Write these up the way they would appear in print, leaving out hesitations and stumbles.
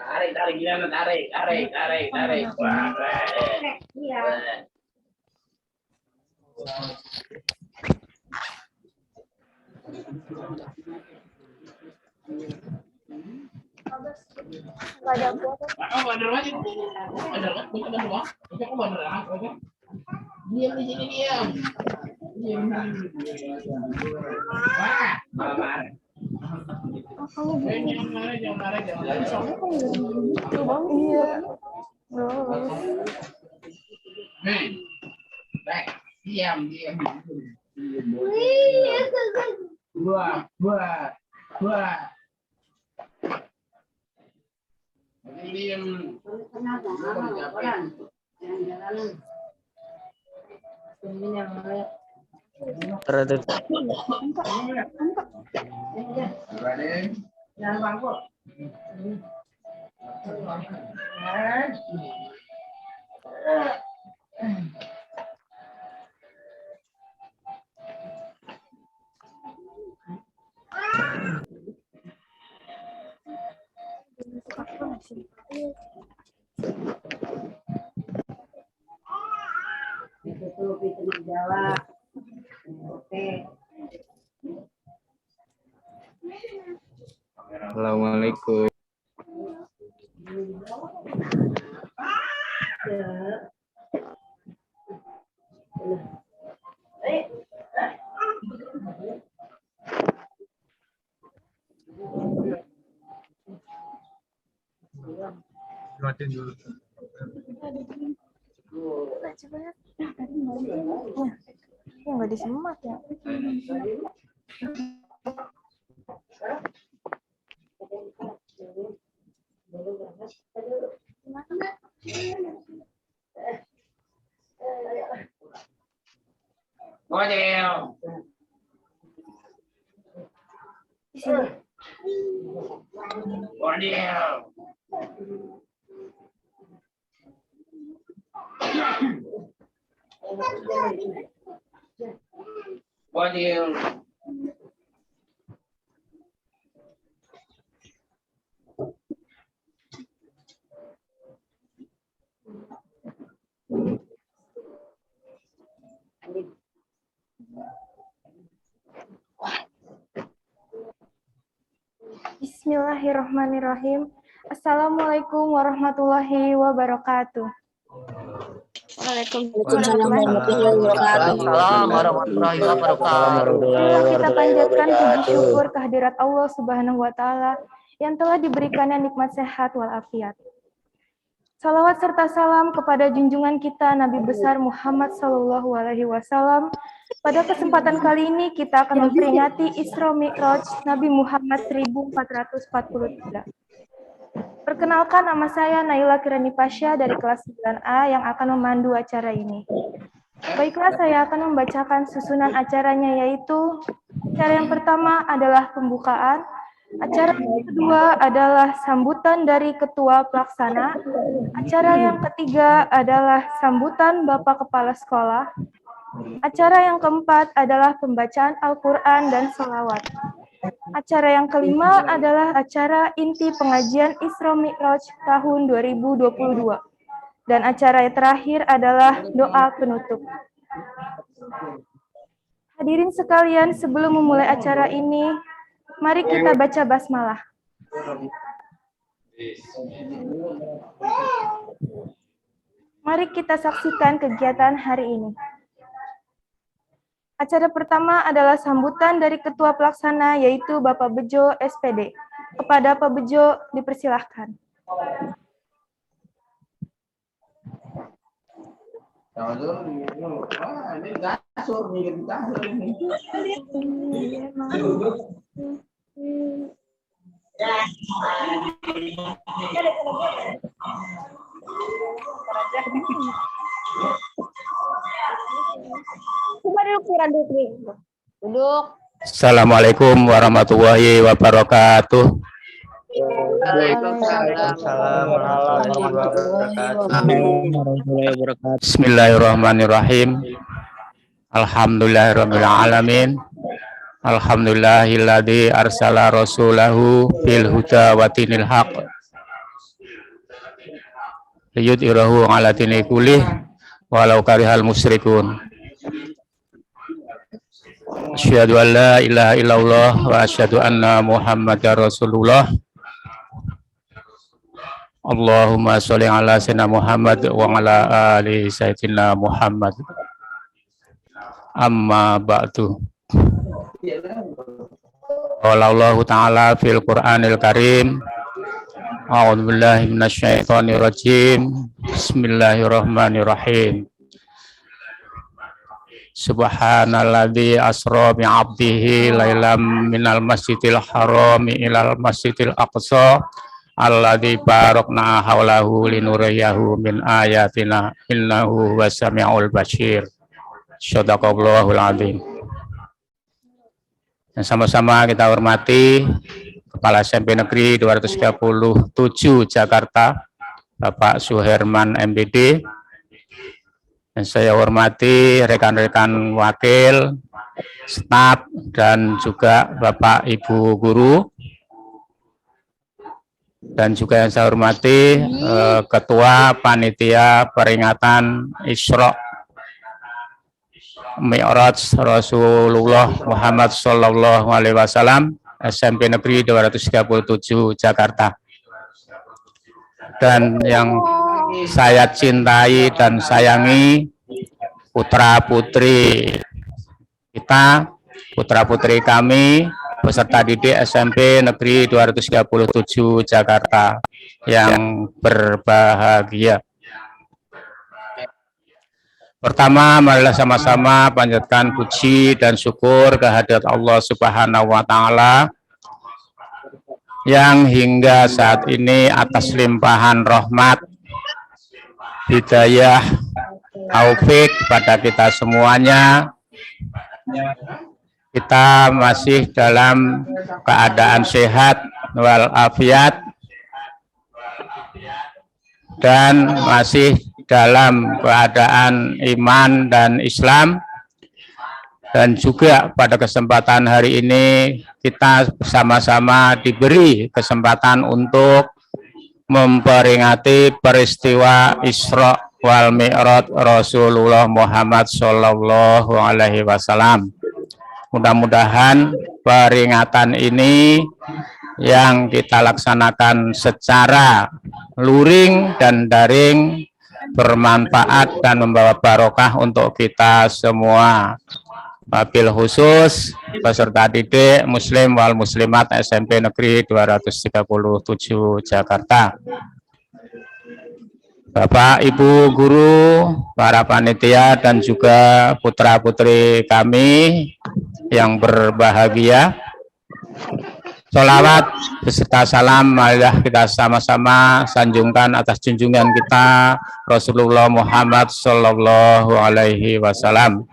Tarik gimana? Tarik. Wah, iya. Diam di sini diam. Diam. Buat. Diam. Terus Jangan bangkuk. Itu pintu Jawa. Oke. Assalamualaikum. Nggak disemat ya. Model. Model. Bismillahirrahmanirrahim. Assalamualaikum warahmatullahi wabarakatuh. Waalaikumsalam warahmatullahi wabarakatuh. Marilah kita panjatkan puji syukur kehadirat Allah Subhanahu wa taala yang telah diberikannya nikmat sehat walafiat. Salawat serta salam kepada junjungan kita Nabi besar Muhammad sallallahu alaihi wasallam. Pada kesempatan kali ini kita akan memperingati Isra Mi'raj Nabi Muhammad 1443. Perkenalkan, nama saya Naila Kirani Pasha dari kelas 9A yang akan memandu acara ini. Baiklah, saya akan membacakan susunan acaranya, yaitu acara yang pertama adalah pembukaan, acara yang kedua adalah sambutan dari Ketua Pelaksana, acara yang ketiga adalah sambutan Bapak Kepala Sekolah, acara yang keempat adalah pembacaan Al-Quran dan sholawat. Acara yang kelima adalah acara inti pengajian Isra Mi'raj tahun 2022. Dan acara yang terakhir adalah doa penutup. Hadirin sekalian, sebelum memulai acara ini, mari kita baca basmalah. Mari kita saksikan kegiatan hari ini. Acara pertama adalah sambutan dari Ketua Pelaksana, yaitu Bapak Bejo, SPD. Kepada Pak Bejo, dipersilahkan. Duduk. Assalamualaikum warahmatullahi wabarakatuh. Waalaikumsalam warahmatullahi wabarakatuh. Bismillahirrahmanirrahim. Alhamdulillahirabbil alamin. Alhamdulillahilladzi arsala rasulahu bil huda wa dinil haq liyudhhirahu 'ala dini kullih walau karihal musyrikun. Asyhadu an la ilaha illallah wa asyhadu anna Muhammadar Rasulullah. Allahumma sholli ala sayyidina Muhammad wa ala ali sayyidina Muhammad. Amma ba'du. Qala Allah Ta'ala fil Qur'anil Karim. A'udzu billahi minasyaitonir rajim. Bismillahirrahmanirrahim. Subhanalladzi asra bi 'abdihi lailam minal masjidil harami ilal masjidil aqsa alladzi barakna haulahu linuriyahu min ayatina innahu wasami'ul basyir. Shadaqallahul azim. Dan sama-sama kita hormati Kepala SMP Negeri 237 Jakarta, Bapak Suherman MPD. Dan saya hormati rekan-rekan wakil, staf, dan juga Bapak Ibu guru. Dan juga yang saya hormati Ketua Panitia Peringatan Isra Mi'raj Rasulullah Muhammad Sallallahu Alaihi Wasallam SMP Negeri 237 Jakarta. Dan yang saya cintai dan sayangi putra-putri kita, putra-putri kami, peserta didik SMP Negeri 237 Jakarta yang berbahagia. Pertama, marilah sama-sama panjatkan puji dan syukur kehadirat Allah Subhanahu wa Ta'ala yang hingga saat ini atas limpahan rahmat, hidayah, taufik pada kita semuanya, kita masih dalam keadaan sehat walafiat dan masih dalam keadaan iman dan Islam. Dan juga pada kesempatan hari ini kita bersama-sama diberi kesempatan untuk memperingati peristiwa Isra wal Mi'raj Rasulullah Muhammad Sallallahu Alaihi Wasallam. Mudah-mudahan peringatan ini yang kita laksanakan secara luring dan daring bermanfaat dan membawa barokah untuk kita semua. Wabil khusus peserta didik Muslim wal Muslimat SMP Negeri 237 Jakarta. Bapak, Ibu guru, para panitia dan juga putra-putri kami yang berbahagia. Sholawat beserta salam marilah kita sama-sama sanjungkan atas junjungan kita Rasulullah Muhammad Sallallahu Alaihi Wasallam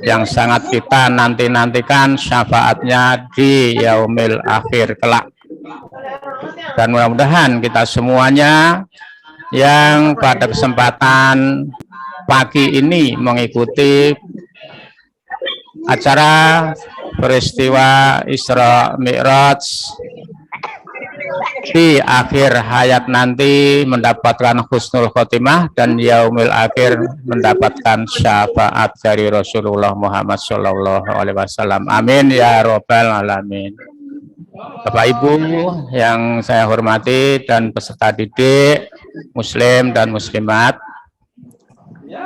yang sangat kita nanti-nantikan syafaatnya di yaumil akhir kelak. Dan mudah-mudahan kita semuanya yang pada kesempatan pagi ini mengikuti acara peristiwa Isra Mi'raj di akhir hayat nanti mendapatkan husnul khotimah dan yaumil akhir mendapatkan syafaat dari Rasulullah Muhammad Sallallahu Alaihi Wasallam. Amin ya robbal alamin. Bapak Ibu yang saya hormati dan peserta didik Muslim dan Muslimat,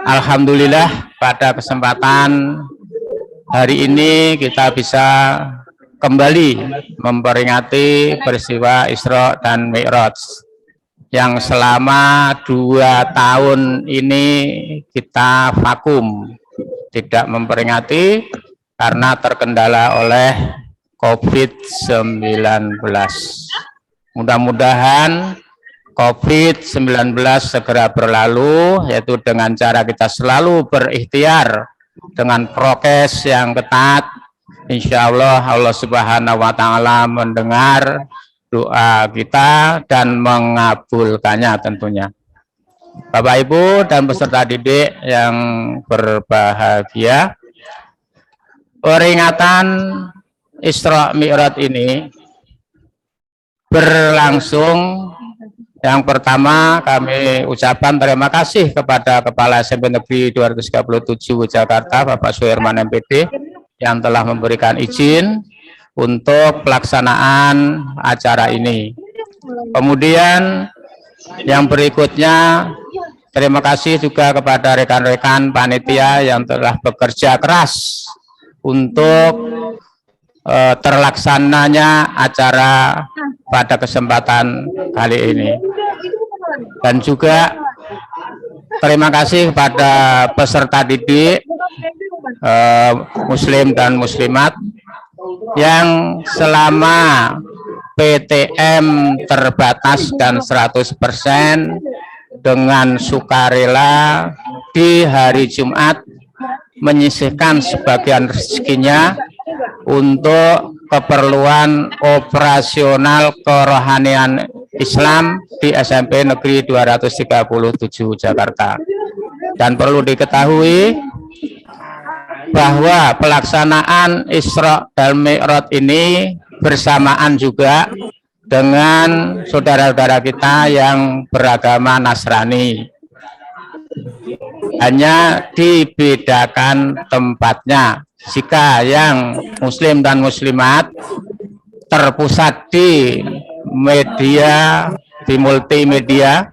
alhamdulillah pada kesempatan hari ini kita bisa kembali memperingati peristiwa Isra dan Mi'raj yang selama 2 tahun ini kita vakum, tidak memperingati karena terkendala oleh COVID-19. Mudah-mudahan COVID-19 segera berlalu, yaitu dengan cara kita selalu berikhtiar dengan prokes yang ketat. Insya Allah Allah Subhanahu wa Ta'ala mendengar doa kita dan mengabulkannya tentunya. Bapak Ibu dan peserta didik yang berbahagia, peringatan Isra Mi'raj ini berlangsung, yang pertama kami ucapkan terima kasih kepada Kepala SMP Negeri 237 Jakarta, Bapak Suherman MPD, yang telah memberikan izin untuk pelaksanaan acara ini. Kemudian yang berikutnya, terima kasih juga kepada rekan-rekan panitia yang telah bekerja keras untuk terlaksananya acara pada kesempatan kali ini. Dan juga terima kasih kepada peserta didik Muslim dan Muslimat yang selama PTM terbatas dan 100% dengan sukarela di hari Jumat menyisihkan sebagian rezekinya untuk keperluan operasional kerohanian Islam di SMP Negeri 237 Jakarta. Dan perlu diketahui bahwa pelaksanaan Isra dan Mi'raj ini bersamaan juga dengan saudara-saudara kita yang beragama Nasrani. Hanya dibedakan tempatnya. Jika yang Muslim dan Muslimat terpusat di media, di multimedia,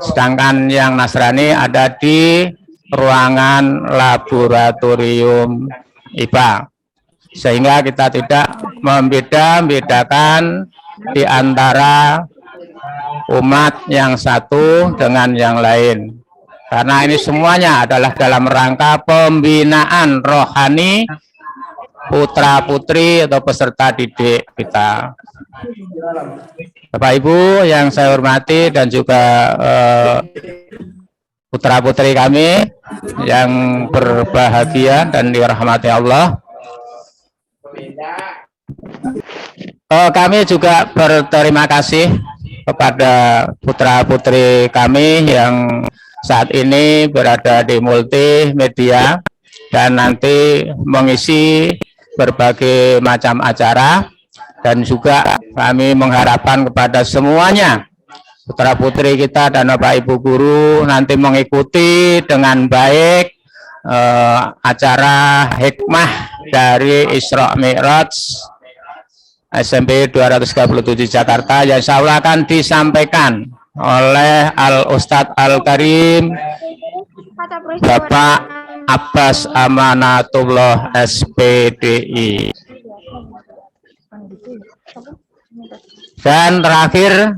sedangkan yang Nasrani ada di ruangan laboratorium IPA. Sehingga kita tidak membeda-bedakan di antara umat yang satu dengan yang lain. Karena ini semuanya adalah dalam rangka pembinaan rohani putra-putri atau peserta didik kita. Bapak Ibu yang saya hormati dan juga putra-putri kami yang berbahagia dan dirahmati Allah. Kami juga berterima kasih kepada putra-putri kami yang saat ini berada di multimedia dan nanti mengisi berbagai macam acara, dan juga kami mengharapkan kepada semuanya putra-putri kita dan Bapak Ibu guru nanti mengikuti dengan baik acara hikmah dari Isra Mi'raj SMP 237 Jakarta yang insya Allah akan disampaikan oleh Al-Ustadz Al-Karim Bapak Abbas Amanatullah SPDI. Dan terakhir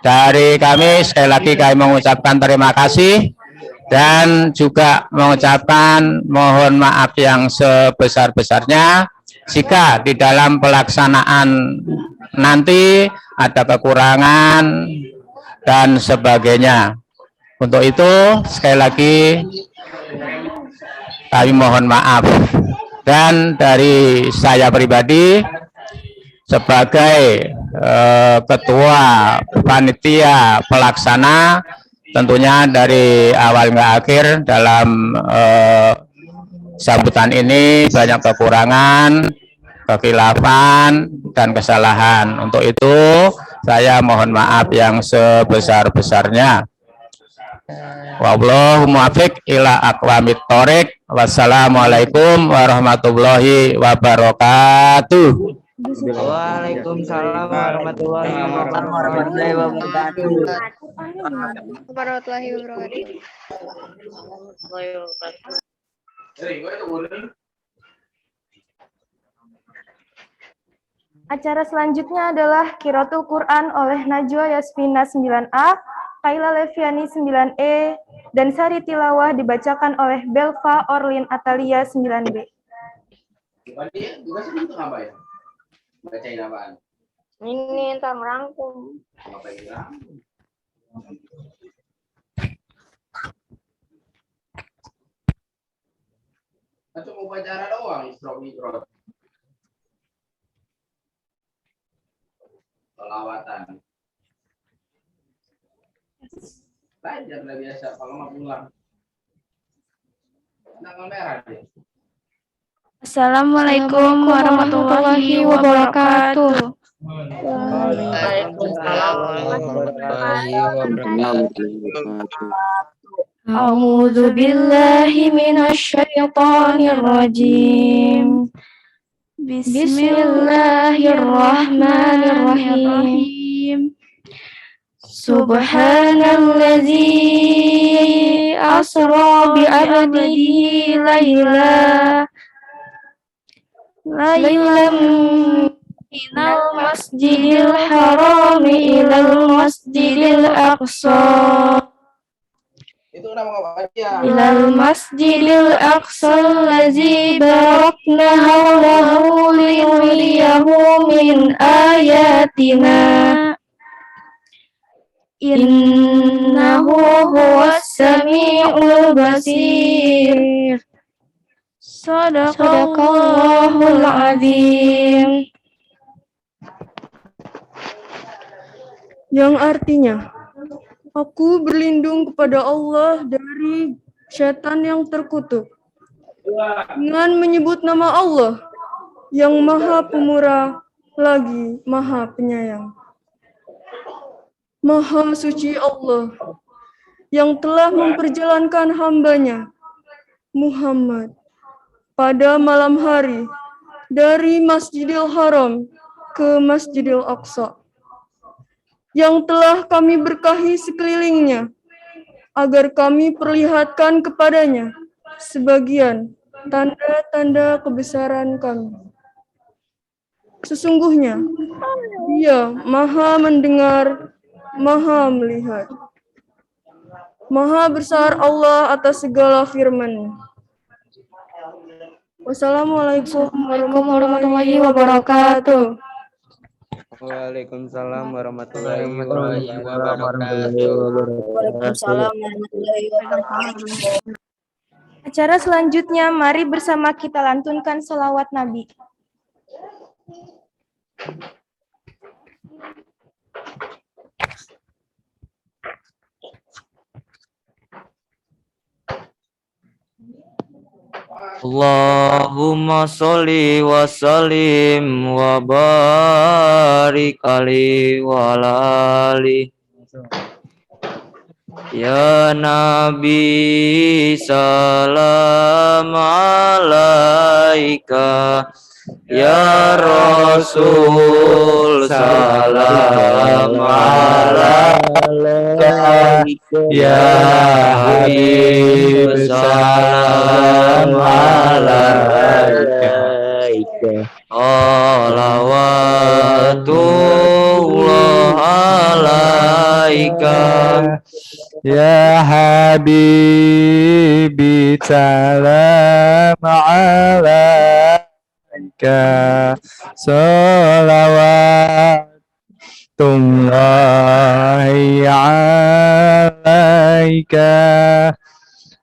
dari kami, sekali lagi kami mengucapkan terima kasih dan juga mengucapkan mohon maaf yang sebesar-besarnya jika di dalam pelaksanaan nanti ada kekurangan dan sebagainya. Untuk itu sekali lagi kami mohon maaf. Dan dari saya pribadi sebagai ketua panitia pelaksana, tentunya dari awal hingga akhir dalam sambutan ini banyak kekurangan, kekhilafan, dan kesalahan. Untuk itu saya mohon maaf yang sebesar-besarnya. Wallahu muwaffiq ila aqwamit thoriq. Wassalamualaikum warahmatullahi wabarakatuh. Waalaikumsalam warahmatullahi wabarakatuh. Warahmatullahi wabarakatuh. Acara selanjutnya adalah Qiraatul Quran oleh Najwa Yasmina 9A, Kaila Leviani 9E, dan Sari Tilawah dibacakan oleh Belva Orlin Atalia 9B. Bacain apaan? Ini entar merangkum. Itu mau upacara doang, Isra Mi'raj. Selawatan. Belajar lah biasa, kalau mau pulang. Tanggal merah deh. Assalamualaikum warahmatullahi wabarakatuh. Waalaikumsalam warahmatullahi wabarakatuh. A'udzu billahi minasyaitonir rajim. Bismillahirrahmanirrahim. Subhanallazi asra bi 'abdihi laylan minal masjidil haram ilal masjidil aqsa Itu nama apa ya? ilal masjidil aqsa allazi barakna hawlahu linuriyahu min ayatina innahu huwas sami'ul basir. Sadaqallahul azim. Yang artinya, aku berlindung kepada Allah dari setan yang terkutuk dengan menyebut nama Allah yang Maha Pemurah lagi Maha Penyayang. Maha suci Allah yang telah memperjalankan hambanya Muhammad pada malam hari dari Masjidil Haram ke Masjidil Aqsa, yang telah kami berkahi sekelilingnya, agar kami perlihatkan kepadanya sebagian tanda-tanda kebesaran kami. Sesungguhnya, Dia Maha mendengar, Maha melihat. Maha besar Allah atas segala firman-Nya. Wassalamualaikum warahmatullahi wabarakatuh. Waalaikumsalam warahmatullahi wabarakatuh. Waalaikumsalam warahmatullahi wabarakatuh. Acara selanjutnya, mari bersama kita lantunkan selawat Nabi. Allahumma sholli wa sallim wa barik alaihi wa ala alihi. Ya Nabi salam alaika, ya Rasul salam alaika, ya Habib salam alaika. Salawatullah alaika, Ya Habibi salam alaika, salawatullahi alaika,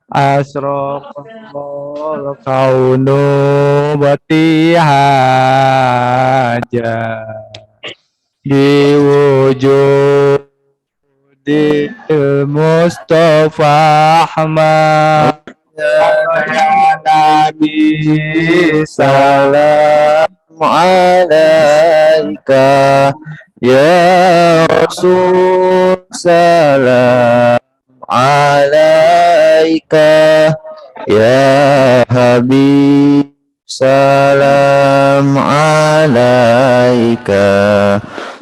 asraqal kaunu batihaja diwujud di Mustafa Ahmad. Ya Nabi salam alaika, ya Rasul salam alaika, ya Habib salam alaika.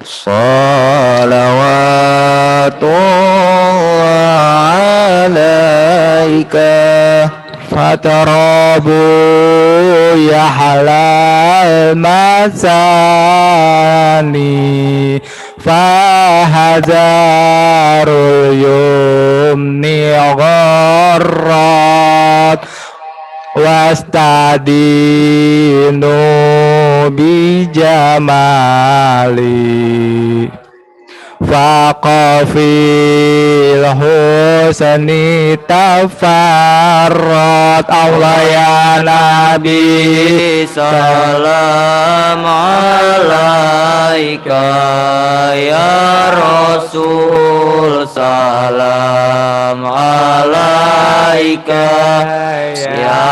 Salawatullah alaika, fatarabu ya halal masani, fahazarul yumni gharrat, wastadinu bijamali, faqafil husni tafarrat. Allah ya Nabi salam alaika, ya Rasul salam alaika, ya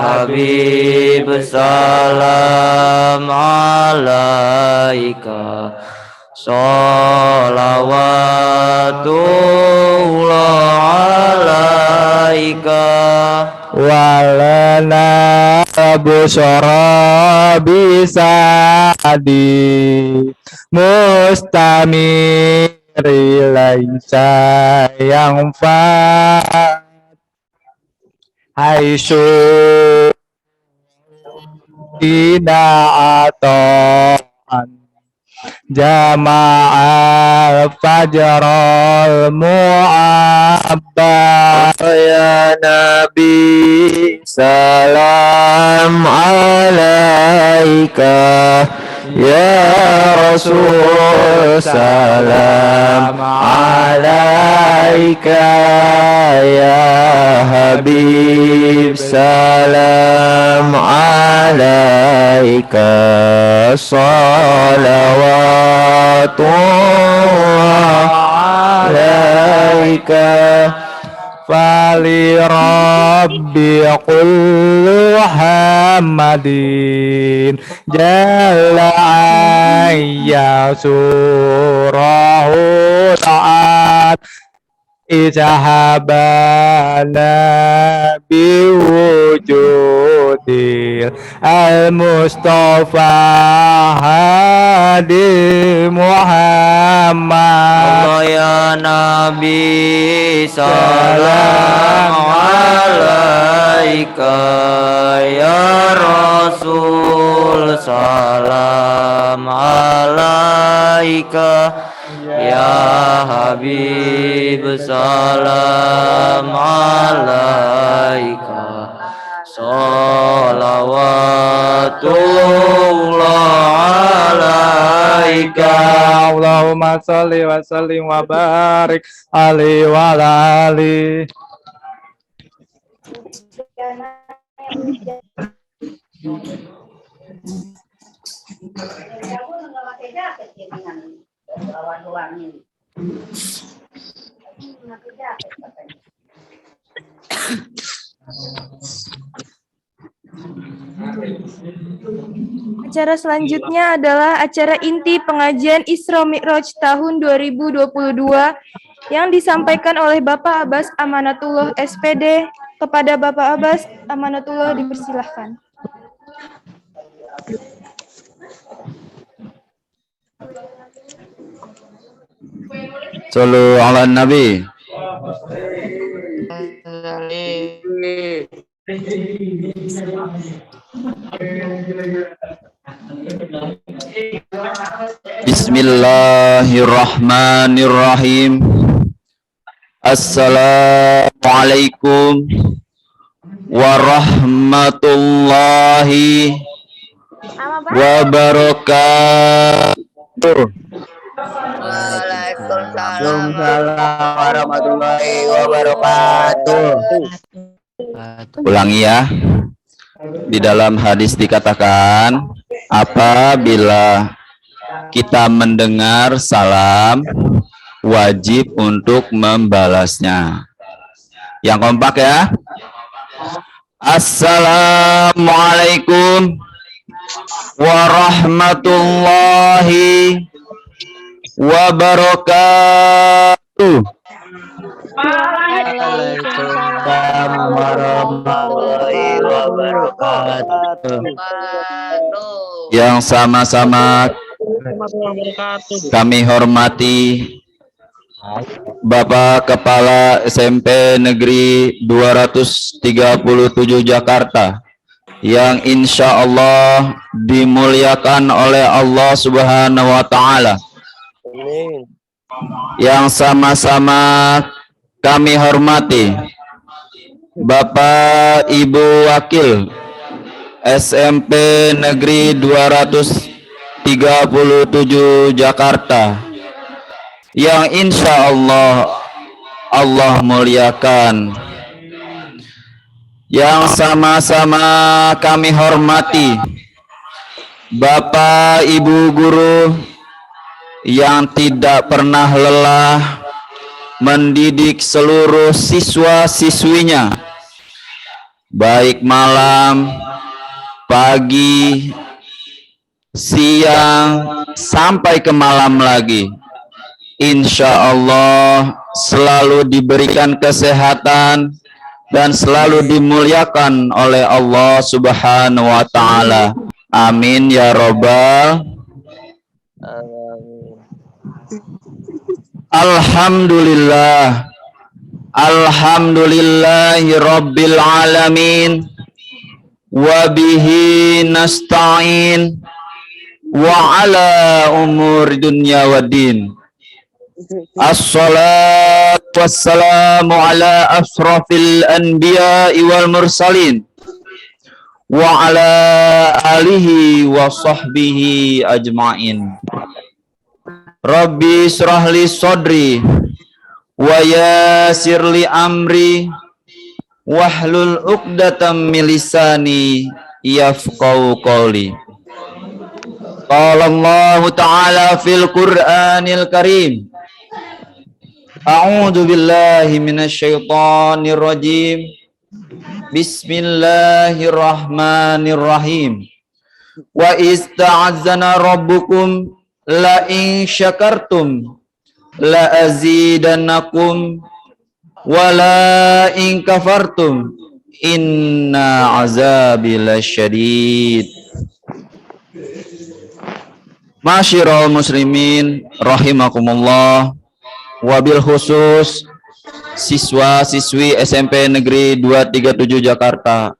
Habib Habib salam alaika Salawatullah alaika walana busyara bisadi mustamiri laisa yang fa haitsu ida'atan jama'al fajrul mu'abbad Ya Nabi salam alaika Ya Rasul salam alaika Ya Habib salam alaika Salawatullah alaika Fali Rabbi kullu Hamadin Jalla ayya surahu ta'at Ijahabana biwujudil Al-Mustafa Hadi Muhammad Allah ya Nabi salam alaika Ya Rasul salam alaika Ya Habib salam alaika Salawatullah alaika Allahumma salli wa sallim wa barik alaihi wa ala alihi. Acara selanjutnya adalah acara inti pengajian Isra Mi'raj tahun 2022 yang disampaikan oleh Bapak Abbas Amanatullah SPD. Kepada Bapak Abbas Amanatullah dipersilahkan. Sallu ala Nabi. Bismillahirrahmanirrahim. Assalamualaikum warahmatullahi wabarakatuh. Waalaikumsalam warahmatullahi wabarakatuh. Ulangi ya. Di dalam hadis dikatakan apabila kita mendengar salam wajib untuk membalasnya. Yang kompak ya. Assalamualaikum warahmatullahi wabarakatuh. Waalaikumsalam warahmatullahi wabarakatuh. Yang sama-sama kami hormati Bapak Kepala SMP Negeri 237 Jakarta yang insya Allah dimuliakan oleh Allah Subhanahu wa Ta'ala. Yang sama-sama kami hormati Bapak Ibu Wakil SMP Negeri 237 Jakarta yang insya Allah Allah muliakan. Yang sama-sama kami hormati Bapak Ibu guru yang tidak pernah lelah mendidik seluruh siswa-siswinya baik malam pagi, siang, sampai ke malam lagi. Insya Allah selalu diberikan kesehatan dan selalu dimuliakan oleh Allah Subhanahu wa Ta'ala. Amin ya Rabbal. Alhamdulillah. Alhamdulillahi Rabbil Alamin. Wabihi nasta'in. Wa ala umur dunya wa din. Assalatu wassalamu ala asrafil anbiya'i wal mursalin wa ala alihi wa sahbihi ajma'in. Rabbi israh li sadri wa yassir li amri wahlul 'uqdatam min lisani yafqahu qawli. Qala Allah Ta'ala fil Qur'anil Karim. A'udzu billahi minasyaitonir rajim. Bismillahirrahmanirrahim. Wa ista'azzana rabbukum la in syakartum la azidannakum wa la in kafartum inna azabi lasyadid. Masyiral muslimin rahimakumullah. Wabil khusus siswa-siswi SMP Negeri 237 Jakarta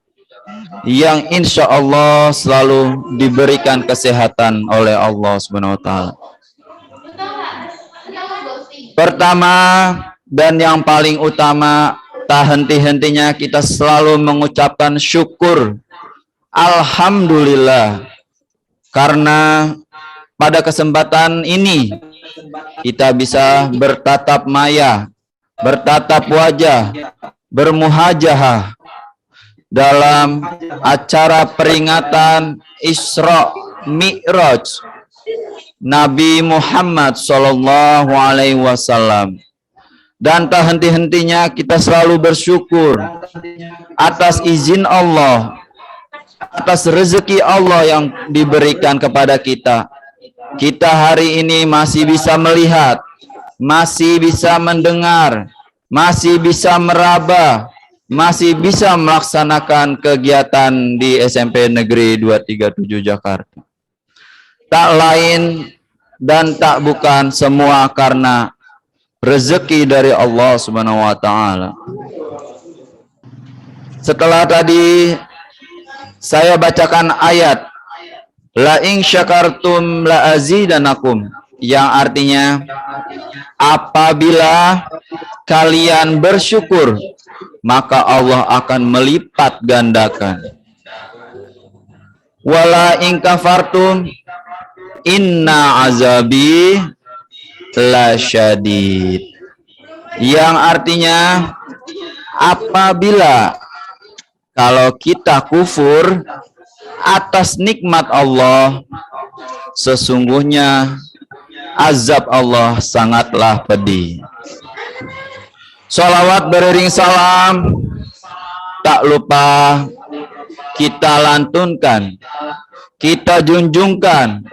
yang insya Allah selalu diberikan kesehatan oleh Allah Subhanahu wa Ta'ala. Pertama dan yang paling utama, tak henti-hentinya kita selalu mengucapkan syukur Alhamdulillah, karena pada kesempatan ini kita bisa bertatap maya, bertatap wajah, bermuhajahah dalam acara peringatan Isra Mi'raj Nabi Muhammad Sallallahu Alaihi Wasallam. Dan tak henti-hentinya kita selalu bersyukur atas izin Allah, atas rezeki Allah yang diberikan kepada kita. Kita hari ini masih bisa melihat, masih bisa mendengar, masih bisa meraba, masih bisa melaksanakan kegiatan di SMP Negeri 237 Jakarta. Tak lain dan tak bukan semua karena rezeki dari Allah Subhanahu wa Ta'ala. Setelah tadi saya bacakan ayat la in syakartum la azidanakum, yang artinya apabila kalian bersyukur maka Allah akan melipat gandakan. Wala in kafartum inna azabi lasyadid, yang artinya apabila kalau kita kufur atas nikmat Allah, sesungguhnya azab Allah sangatlah pedih. Sholawat beriring salam tak lupa kita lantunkan, kita junjungkan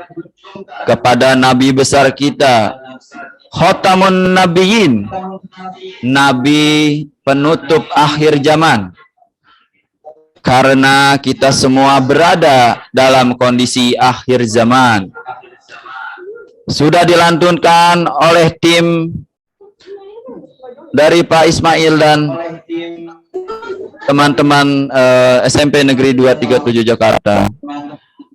kepada Nabi besar kita, Khotamun Nabiyyin, Nabi penutup akhir zaman. Karena kita semua berada dalam kondisi akhir zaman. Sudah dilantunkan oleh tim dari Pak Ismail dan teman-teman SMP Negeri 237 Jakarta.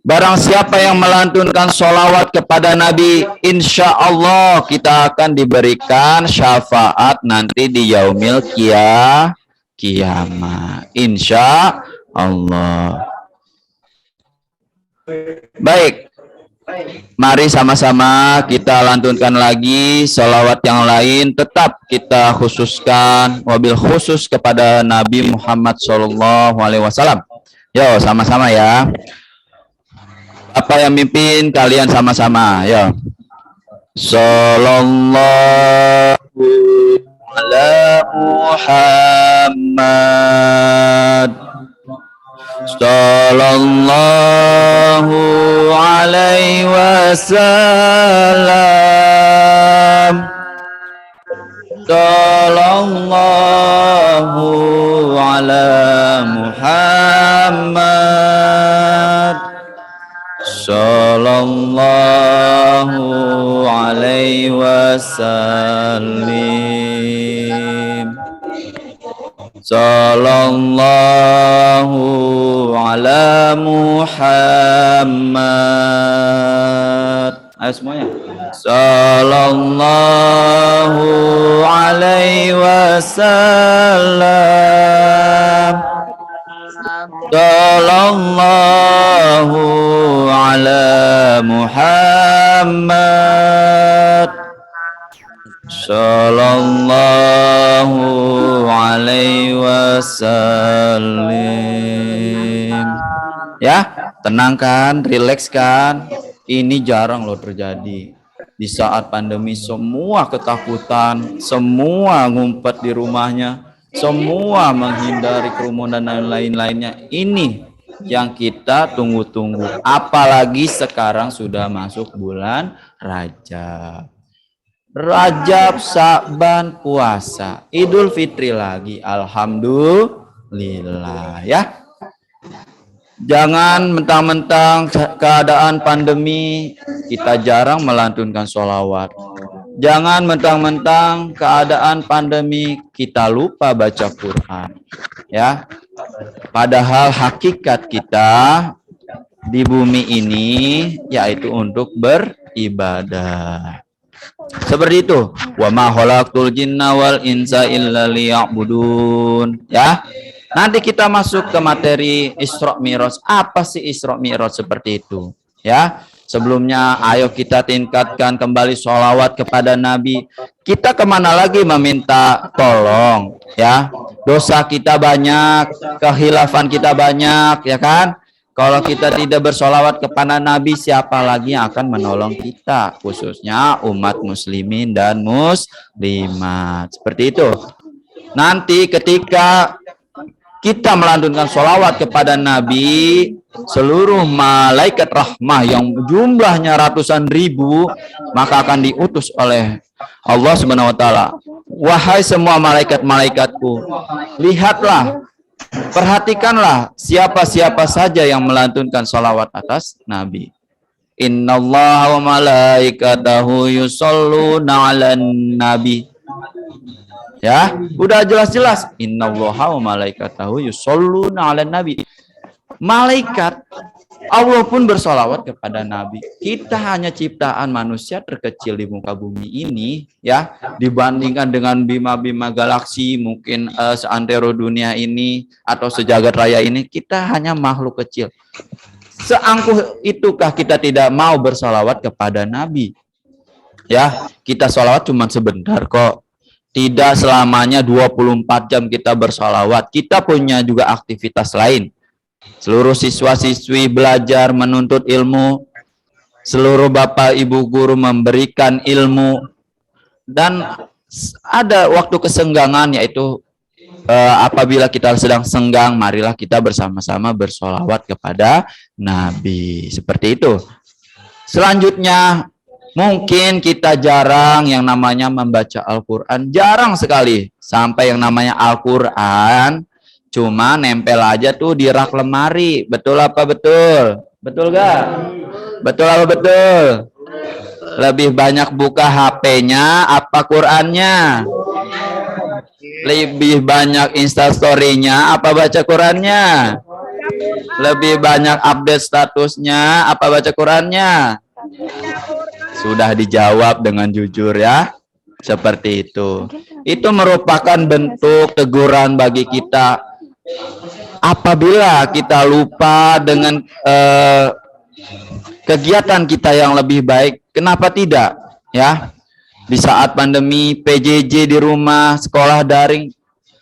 Barang siapa yang melantunkan sholawat kepada Nabi, insya Allah kita akan diberikan syafaat nanti di yaumil kiamat. Insya Allah. Baik, mari sama-sama kita lantunkan lagi sholawat yang lain. Tetap kita khususkan, wabil khusus kepada Nabi Muhammad SAW. Yo, sama-sama ya. Apa yang mimpin kalian sama-sama, yo. Sallallahu ala Muhammad. Sallallahu Sallallahu alaihi wasallam. Sallallahu ala Muhammad. Sallallahu alaihi wasallam. Sallallahu ala Muhammad. Ayo semuanya. Sallallahu alaihi wasallam. Sallallahu ala Muhammad. Sallallahu alaihi wasallam. Ya, tenang kan, rileks kan. Ini jarang loh terjadi. Di saat pandemi semua ketakutan, semua ngumpet di rumahnya, semua menghindari kerumunan dan lain-lainnya. Ini yang kita tunggu-tunggu. Apalagi sekarang sudah masuk bulan Rajab. Rajab, Sa'ban, puasa, Idul Fitri lagi. Alhamdulillah ya. Jangan mentang-mentang keadaan pandemi kita jarang melantunkan sholawat. Jangan mentang-mentang keadaan pandemi kita lupa baca Quran. Ya, padahal hakikat kita di bumi ini yaitu untuk beribadah. Seperti itu. Wa ma khalaqtul jinna wal insa illa liya'budun. Ya. Nanti kita masuk ke materi Isra Mi'raj. Apa sih Isra Mi'raj seperti itu? Ya. Sebelumnya ayo kita tingkatkan kembali sholawat kepada Nabi. Kita kemana lagi meminta tolong? Ya. Dosa kita banyak, kehilafan kita banyak, ya kan? Kalau kita tidak bersolawat kepada Nabi, siapa lagi yang akan menolong kita? Khususnya umat muslimin dan muslimat. Seperti itu. Nanti ketika kita melantunkan solawat kepada Nabi, seluruh malaikat rahmah yang jumlahnya ratusan ribu, maka akan diutus oleh Allah Subhanahu wa Ta'ala. Wahai semua malaikat-malaikatku, lihatlah, perhatikanlah siapa-siapa saja yang melantunkan sholawat atas Nabi. Innallaha wa malaikatahu yusholluna 'alan nabi. Ya, udah jelas-jelas. Innallaha wa malaikatahu yusholluna 'alan nabi. Malaikat Allah pun bersolawat kepada Nabi. Kita hanya ciptaan manusia terkecil di muka bumi ini, ya, dibandingkan dengan bima-bima galaksi, mungkin seantero dunia ini atau sejagat raya ini, kita hanya makhluk kecil. Seangkuh itukah kita tidak mau bersolawat kepada Nabi? Ya, kita solawat cuma sebentar kok. Tidak selamanya 24 jam kita bersolawat. Kita punya juga aktivitas lain. Seluruh siswa-siswi belajar menuntut ilmu, seluruh bapak ibu guru memberikan ilmu, dan ada waktu kesenggangan, yaitu apabila kita sedang senggang, marilah kita bersama-sama bersolawat kepada Nabi. Seperti itu. Selanjutnya, mungkin kita jarang yang namanya membaca Al-Quran, jarang sekali. Sampai yang namanya Al-Quran cuma nempel aja tuh di rak lemari. Betul apa betul? Betul gak? Betul apa betul? Lebih banyak buka HP-nya apa Qurannya? Lebih banyak Instastory-nya apa baca Qurannya? Lebih banyak update statusnya apa baca Qurannya? Sudah dijawab dengan jujur ya. Seperti itu. Itu merupakan bentuk teguran bagi kita. Apabila kita lupa dengan kegiatan kita yang lebih baik, kenapa tidak? Ya, di saat pandemi, PJJ di rumah, sekolah daring,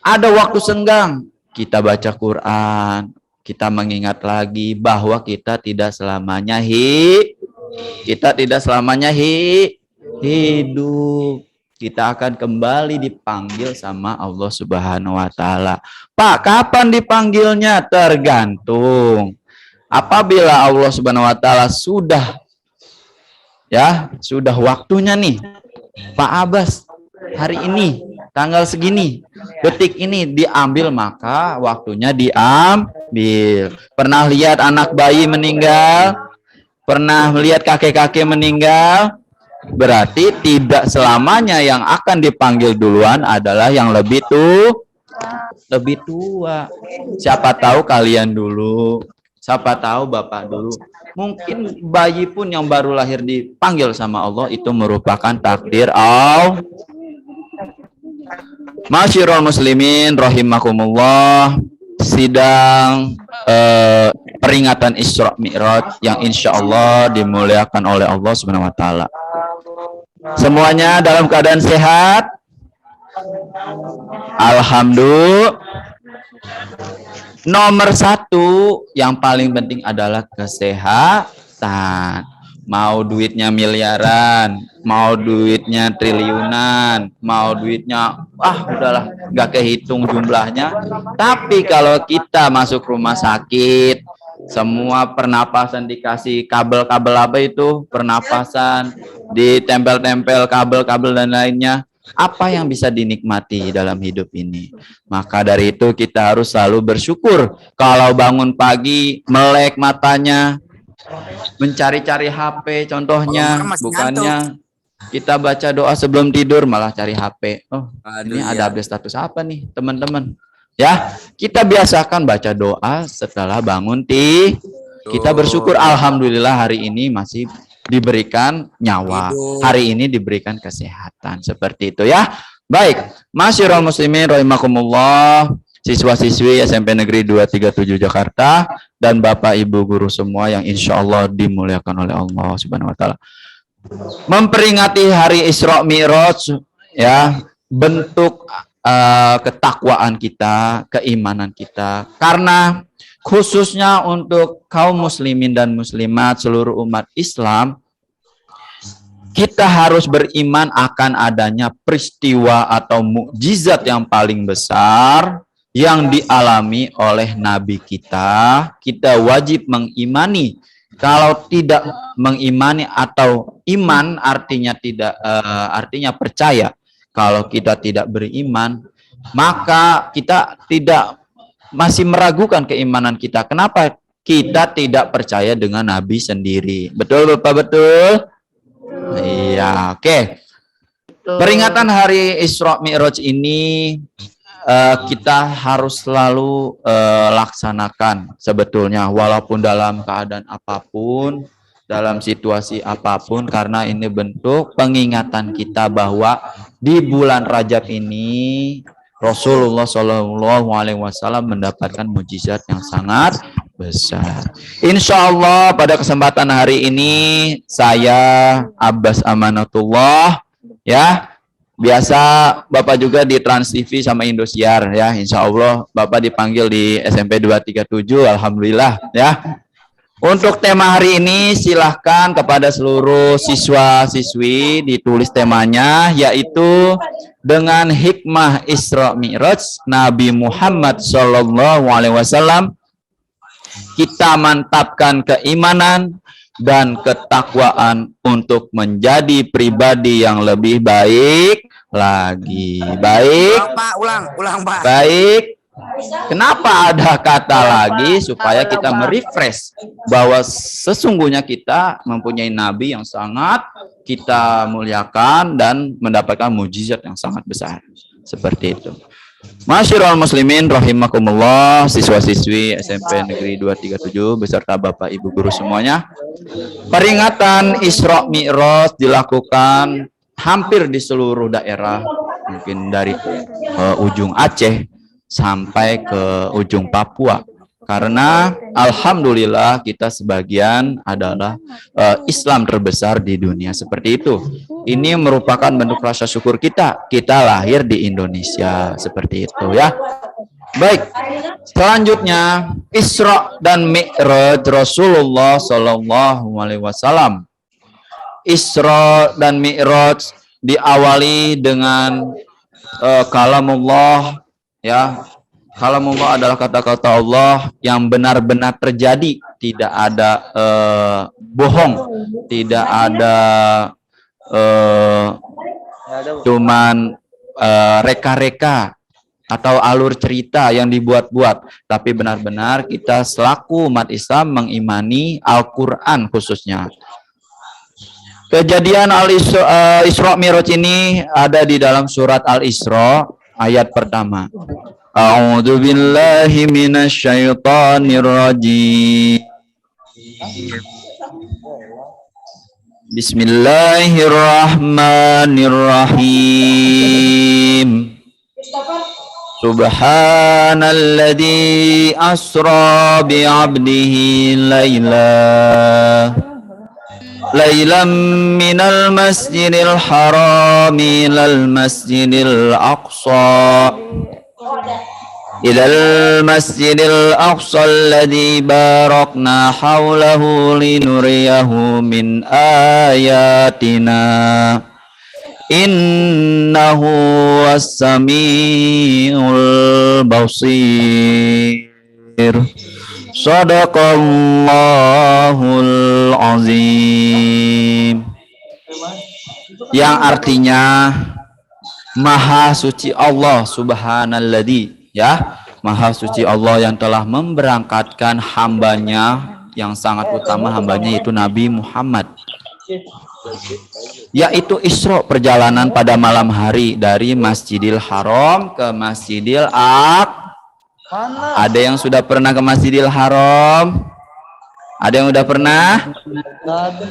ada waktu senggang, kita baca Quran, kita mengingat lagi bahwa kita tidak selamanya hidup. Kita akan kembali dipanggil sama Allah Subhanahu wa Ta'ala. Pak, kapan dipanggilnya? Tergantung. Apabila Allah Subhanahu wa taala sudah waktunya nih, Pak Abbas hari ini tanggal segini, detik ini diambil, maka waktunya diambil. Pernah lihat anak bayi meninggal? Pernah melihat kakek-kakek meninggal? Berarti tidak selamanya yang akan dipanggil duluan adalah yang lebih tua. Siapa tahu kalian dulu, siapa tahu bapak dulu. Mungkin bayi pun yang baru lahir dipanggil sama Allah, itu merupakan takdir Allah. Masyirul muslimin rahimakumullah, sidang peringatan Isra Mi'raj yang insya Allah dimuliakan oleh Allah Subhanahu wa taala. Semuanya dalam keadaan sehat? Alhamdulillah. Nomor 1 yang paling penting adalah kesehatan. Mau duitnya miliaran, mau duitnya triliunan, mau duitnya udahlah nggak kehitung jumlahnya. Tapi kalau kita masuk rumah sakit, semua pernapasan dikasih kabel-kabel apa itu, pernapasan ditempel-tempel kabel-kabel dan lainnya, apa yang bisa dinikmati dalam hidup ini? Maka dari itu kita harus selalu bersyukur. Kalau bangun pagi melek matanya, mencari-cari HP contohnya, bukannya kita baca doa sebelum tidur malah cari HP. Ini ada update status apa nih teman-teman? Ya, kita biasakan baca doa setelah bangun kita bersyukur, alhamdulillah hari ini masih diberikan nyawa, hari ini diberikan kesehatan, seperti itu ya. Baik, masyarul muslimin rahimakumullah, siswa-siswi SMP Negeri 237 Jakarta dan Bapak Ibu guru semua yang insya Allah dimuliakan oleh Allah Subhanahu wa taala. Memperingati hari Isra Mi'raj ya, bentuk ketakwaan kita, keimanan kita, karena khususnya untuk kaum muslimin dan muslimat seluruh umat Islam, kita harus beriman akan adanya peristiwa atau mukjizat yang paling besar yang dialami oleh Nabi kita. Kita wajib mengimani. Kalau tidak mengimani atau iman artinya artinya percaya. Kalau kita tidak beriman, maka kita masih meragukan keimanan kita. Kenapa? Kita tidak percaya dengan Nabi sendiri. Betul Bapak, betul? Iya, oke. Peringatan hari Isra Mi'raj ini kita harus selalu laksanakan sebetulnya, walaupun dalam keadaan apapun, dalam situasi apapun, karena ini bentuk pengingatan kita bahwa di bulan Rajab ini Rasulullah SAW mendapatkan mukjizat yang sangat besar. Insya Allah pada kesempatan hari ini saya Abbas Amanatullah ya. Biasa Bapak juga di Trans TV sama Indosiar ya. Insya Allah Bapak dipanggil di SMP 237, alhamdulillah ya. Untuk tema hari ini silahkan kepada seluruh siswa-siswi ditulis temanya, yaitu dengan hikmah Isra Mi'raj Nabi Muhammad SAW kita mantapkan keimanan dan ketakwaan untuk menjadi pribadi yang lebih baik lagi. Baik. Ulang, Pak. Baik. Kenapa ada kata lagi? Supaya kita merefresh bahwa sesungguhnya kita mempunyai nabi yang sangat kita muliakan dan mendapatkan mukjizat yang sangat besar. Seperti itu. Masyarul muslimin rahimakumullah, siswa-siswi SMP Negeri 237 beserta Bapak Ibu guru semuanya. Peringatan Isra Mi'raj dilakukan hampir di seluruh daerah, mungkin dari ujung Aceh sampai ke ujung Papua. Karena alhamdulillah kita sebagian adalah Islam terbesar di dunia, seperti itu. Ini merupakan bentuk rasa syukur kita. Kita lahir di Indonesia, seperti itu ya. Baik, selanjutnya Isra dan Mi'raj Rasulullah SAW. Isra dan Mi'raj diawali dengan kalamullah ya. Kalamullah adalah kata-kata Allah yang benar-benar terjadi, tidak ada bohong, tidak ada cuman reka-reka atau alur cerita yang dibuat-buat, tapi benar-benar kita selaku umat Islam mengimani Al-Quran khususnya. Kejadian Isra Mi'raj ini ada di dalam surat Al-Isra ayat pertama. A'udzu billahi minasyaitonir rajim. Bismillahirrahmanirrahim. Subhanalladzi asra bi'abdihi laylan minal masjidil haram ilal masjidil aqsa ilal masjidil aqsa alladzi barakna hawlahu linuriyahu min ayatina innahu was-sami'ul basir. Shadaqallahul azim. Yang artinya Maha suci Allah subhanalladzi, ya, Maha suci Allah yang telah memberangkatkan hambanya yang sangat utama, hambanya itu Nabi Muhammad, yaitu Isra, perjalanan pada malam hari dari Masjidil Haram ke Masjidil Aqsa. Ada yang sudah pernah ke Masjidil Haram? Ada yang sudah pernah?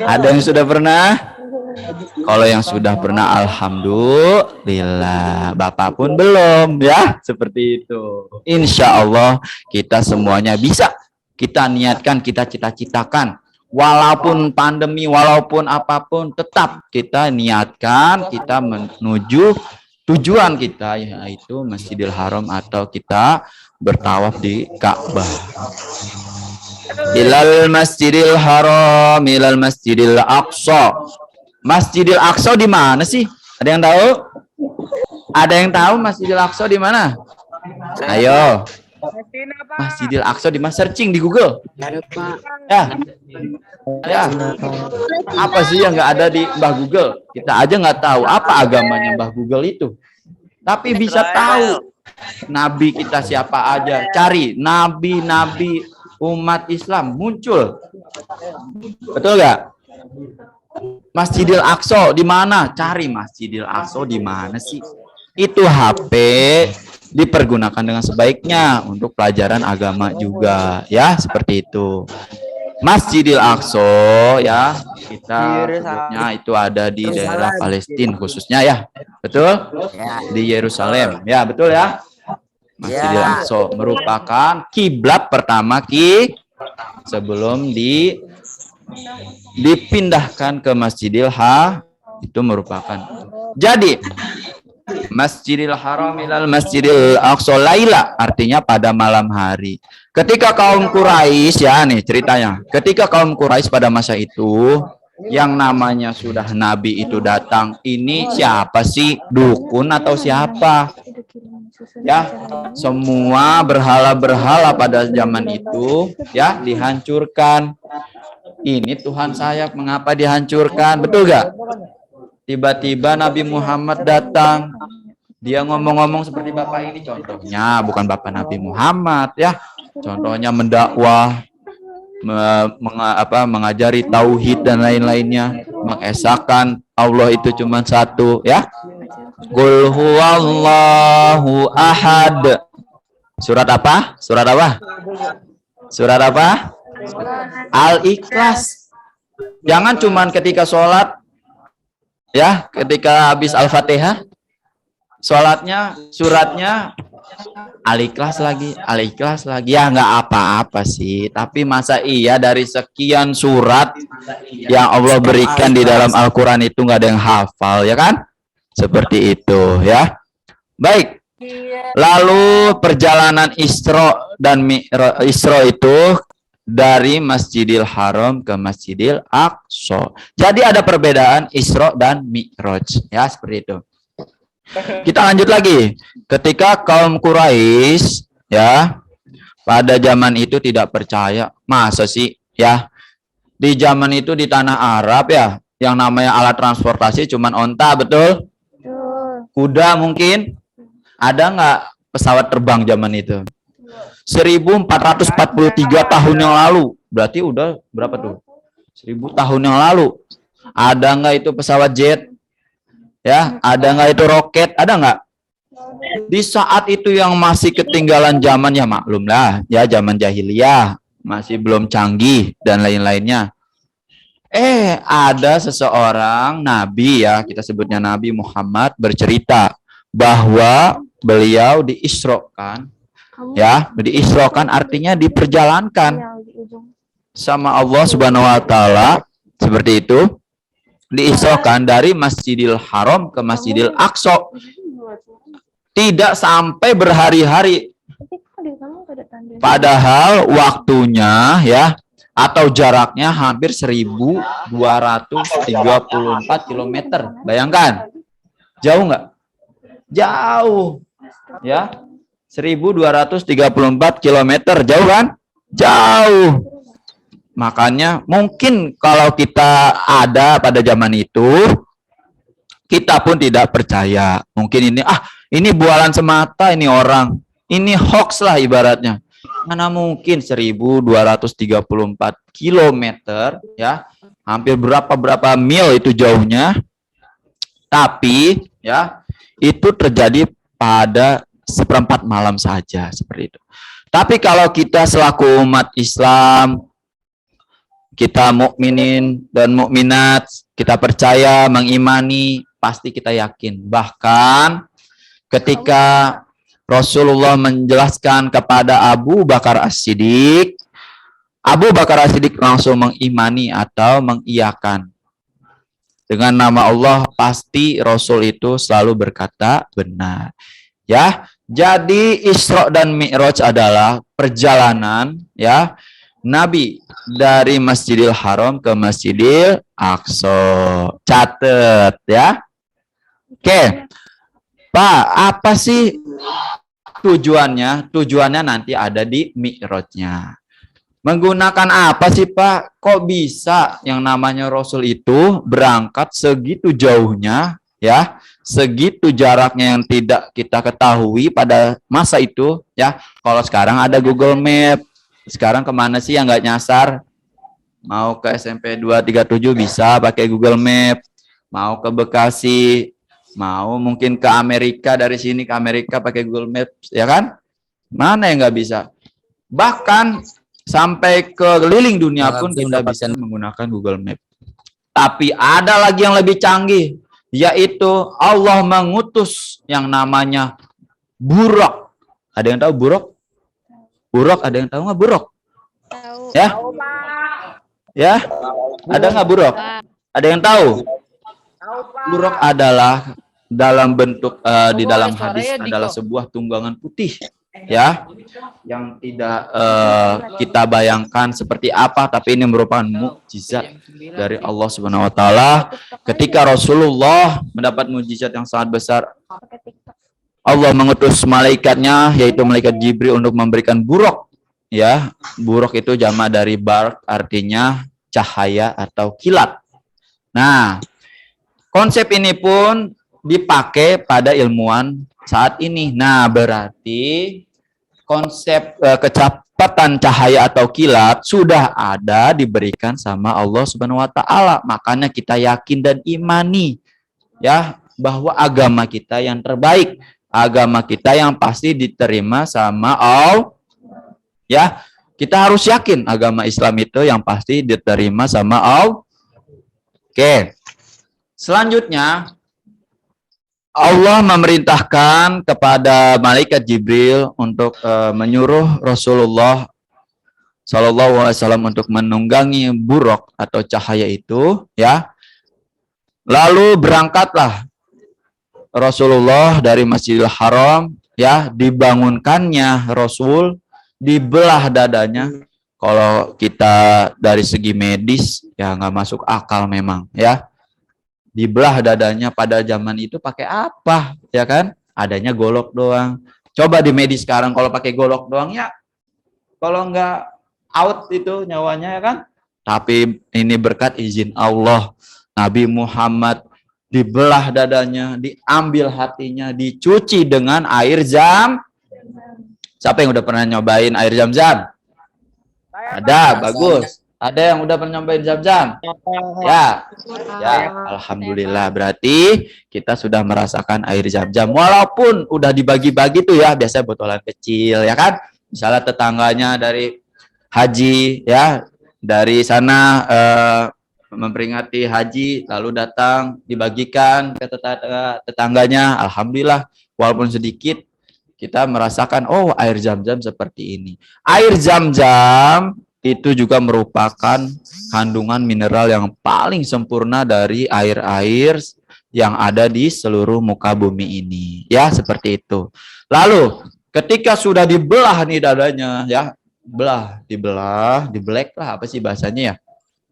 Ada yang sudah pernah? Kalau yang sudah pernah, alhamdulillah. Bapak pun belum, ya, seperti itu. Insya Allah kita semuanya bisa. Kita niatkan, kita cita-citakan. Walaupun pandemi, walaupun apapun, tetap kita niatkan, kita menuju tujuan kita, yaitu Masjidil Haram, atau kita bertawaf di Ka'bah. Ilal Masjidil Haram, ilal Masjidil Aqsa. Masjidil Aqsa di mana sih? Ada yang tahu? Ada yang tahu Masjidil Aqsa di mana? Ayo. Masjidil Aqsa di mana? Searching di Google. Ya. Ya. Apa sih yang nggak ada di Mbah Google? Kita aja nggak tahu apa agamanya Mbah Google itu. Tapi bisa tahu Nabi kita siapa aja. Cari nabi-nabi umat Islam muncul. Betul nggak? Masjidil Aqsa di mana? Cari Masjidil Aqsa di mana sih? Itu HP dipergunakan dengan sebaiknya untuk pelajaran agama juga, ya, seperti itu. Masjidil Aqsa, ya, kita sebutnya itu ada di daerah Palestina khususnya, ya, betul? Di Yerusalem, ya, betul ya. Masjidil Aqsa merupakan kiblat pertama sebelum dipindahkan ke Masjidil itu merupakan. Jadi Masjidil Haram ilal Masjidil Aqsa laila, artinya pada malam hari. Ketika kaum Quraisy, ya nih ceritanya. Ketika kaum Quraisy pada masa itu yang namanya sudah Nabi itu datang, ini siapa sih? Dukun atau siapa? Ya, semua berhala-berhala pada zaman itu ya dihancurkan. Ini Tuhan saya, mengapa dihancurkan? Betul gak? Tiba-tiba Nabi Muhammad datang. Dia ngomong-ngomong seperti Bapak ini contohnya, bukan Bapak Nabi Muhammad ya. Contohnya mendakwah, mengajari tauhid dan lain-lainnya, mengesahkan Allah itu cuma satu ya. Qul huwallahu ahad. Surat apa? Surat apa? Surat apa? Al-Ikhlas. Jangan cuman ketika sholat, ya, ketika habis Al-Fatihah, sholatnya, suratnya Al-Ikhlas lagi, Al-Ikhlas lagi. Ya nggak apa-apa sih. Tapi masa iya dari sekian surat yang Allah berikan di dalam Al-Quran itu nggak ada yang hafal, ya kan? Seperti itu, ya. Baik. Lalu perjalanan Isra dan Mi'raj, Isra itu dari Masjidil Haram ke Masjidil Aqsa. Jadi ada perbedaan Isra dan Mi'raj, ya, seperti itu. Kita lanjut lagi. Ketika kaum Quraisy, ya, pada zaman itu tidak percaya, masa sih ya. Di zaman itu di tanah Arab ya, yang namanya alat transportasi cuman onta, betul? Betul. Kuda mungkin. Ada nggak pesawat terbang zaman itu? 1443 tahun yang lalu. Berarti udah berapa tuh? 1000 tahun yang lalu. Ada nggak itu pesawat jet? Ya, ada nggak itu roket? Ada nggak? Di saat itu yang masih ketinggalan zaman, ya maklum lah, ya zaman jahiliyah, masih belum canggih dan lain-lainnya. Ada seseorang nabi, ya kita sebutnya Nabi Muhammad, bercerita bahwa beliau diisrokan, ya diisrokan artinya diperjalankan sama Allah Subhanahu Wa Taala, seperti itu, diisrokan dari Masjidil Haram ke Masjidil Aqsa, tidak sampai berhari-hari, padahal waktunya ya atau jaraknya hampir 1234 km. Bayangkan, jauh nggak? Jauh, ya 1234 km, jauh kan? Jauh. Makanya mungkin kalau kita ada pada zaman itu, kita pun tidak percaya. Mungkin ini bualan semata, ini orang, ini hoax lah ibaratnya. Mana mungkin 1234 km, ya hampir berapa mil itu jauhnya, tapi ya itu terjadi pada seperempat malam saja, seperti itu. Tapi kalau kita selaku umat Islam, kita mukminin dan mukminat, kita percaya, mengimani, pasti kita yakin. Bahkan ketika Rasulullah menjelaskan kepada Abu Bakar As-Siddiq, Abu Bakar As-Siddiq langsung mengimani atau mengiyakan. Dengan nama Allah, pasti Rasul itu selalu berkata benar. Ya, jadi Isra dan Mi'raj adalah perjalanan ya Nabi dari Masjidil Haram ke Masjidil Aqsa. Catet ya. Oke. Pak, apa sih tujuannya? Tujuannya nanti ada di Mi'rajnya. Menggunakan apa sih Pak? Kok bisa yang namanya Rasul itu berangkat segitu jauhnya, ya, segitu jaraknya yang tidak kita ketahui pada masa itu, ya. Kalau sekarang ada Google Map, sekarang kemana sih yang nggak nyasar? Mau ke SMP 237 bisa pakai Google Map, mau ke Bekasi, mau mungkin ke Amerika, dari sini ke Amerika pakai Google Maps, ya kan? Mana yang nggak bisa? Bahkan sampai ke keliling dunia pun kita bisa menggunakan Google Map. Tapi ada lagi yang lebih canggih, yaitu Allah mengutus yang namanya Buraq. Ada yang tahu Buraq? Buraq, ada yang tahu nggak Buraq? Tahu. Ya? Ya? Ada nggak Buraq? Ada yang tahu? Buraq adalah dalam bentuk di dalam hadis adalah sebuah tunggangan putih, ya, yang tidak kita bayangkan seperti apa, tapi ini merupakan mukjizat dari Allah Subhanahu Wa Taala. Ketika Rasulullah mendapat mukjizat yang sangat besar, Allah mengutus malaikatnya, yaitu malaikat Jibril, untuk memberikan buraq, ya. Buraq itu jamak dari barq, artinya cahaya atau kilat. Nah, konsep ini pun dipakai pada ilmuwan saat ini. Nah, berarti konsep kecepatan cahaya atau kilat sudah ada diberikan sama Allah Subhanahu Wa Taala. Makanya kita yakin dan imani, ya, bahwa agama kita yang terbaik, agama kita yang pasti diterima sama Allah. Ya, kita harus yakin agama Islam itu yang pasti diterima sama Allah. Oke. Selanjutnya, Allah memerintahkan kepada malaikat Jibril untuk menyuruh Rasulullah SAW untuk menunggangi buraq atau cahaya itu, ya. Lalu berangkatlah Rasulullah dari Masjidil Haram, ya, dibangunkannya Rasul, dibelah dadanya. Kalau kita dari segi medis, ya nggak masuk akal memang, ya. Dibelah dadanya pada zaman itu pakai apa, ya kan? Adanya golok doang. Coba di medis sekarang kalau pakai golok doang, ya kalau nggak out itu nyawanya ya kan. Tapi ini berkat izin Allah, Nabi Muhammad dibelah dadanya, diambil hatinya, dicuci dengan air zam. Siapa yang udah pernah nyobain air zam-zam? Ada, bagus. Ada yang udah pernah nyobain zam-zam? Ya, ya, alhamdulillah. Berarti kita sudah merasakan air zam-zam. Walaupun udah dibagi-bagi tuh ya, biasanya botolan kecil ya kan. Misalnya tetangganya dari haji ya, dari sana memperingati haji, lalu datang dibagikan ke tetangganya. Alhamdulillah, walaupun sedikit kita merasakan oh air zam-zam seperti ini. Air zam-zam itu juga merupakan kandungan mineral yang paling sempurna dari air-air yang ada di seluruh muka bumi ini. Ya, seperti itu. Lalu ketika sudah dibelah nih dadanya ya, dibelek lah, apa sih bahasanya ya?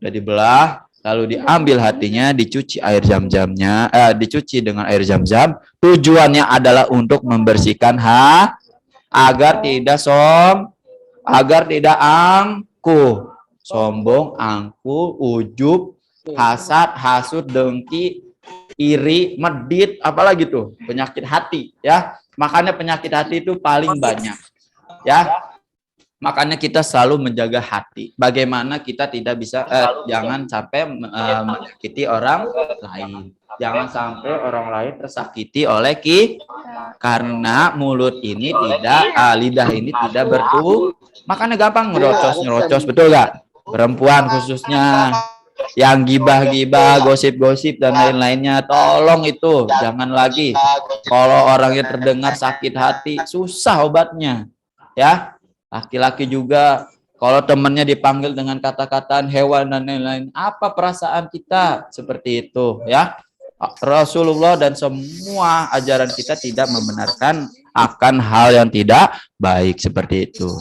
Udah dibelah, lalu diambil hatinya, dicuci air zam-zamnya, dicuci dengan air zam-zam. Tujuannya adalah untuk membersihkan agar tidak angkuh, sombong, angkuh, ujub, hasad, hasud, dengki, iri, medit, apalagi tuh penyakit hati ya. Makanya penyakit hati itu paling banyak ya. Makanya kita selalu menjaga hati. Bagaimana kita tidak bisa, jangan sampai menyakiti orang lain. Jangan sampai orang lain tersakiti oleh kita. Karena mulut ini tidak, lidah ini tidak bertubuh. Makanya gampang ngerocos, betul gak? Perempuan khususnya. Yang gibah-gibah, gosip-gosip, dan lain-lainnya. Tolong itu, jangan lagi. Kalau orangnya terdengar sakit hati, susah obatnya. Ya. Laki-laki juga, kalau temannya dipanggil dengan kata-kataan hewan dan lain-lain, apa perasaan kita? Seperti itu ya. Rasulullah dan semua ajaran kita tidak membenarkan akan hal yang tidak baik seperti itu.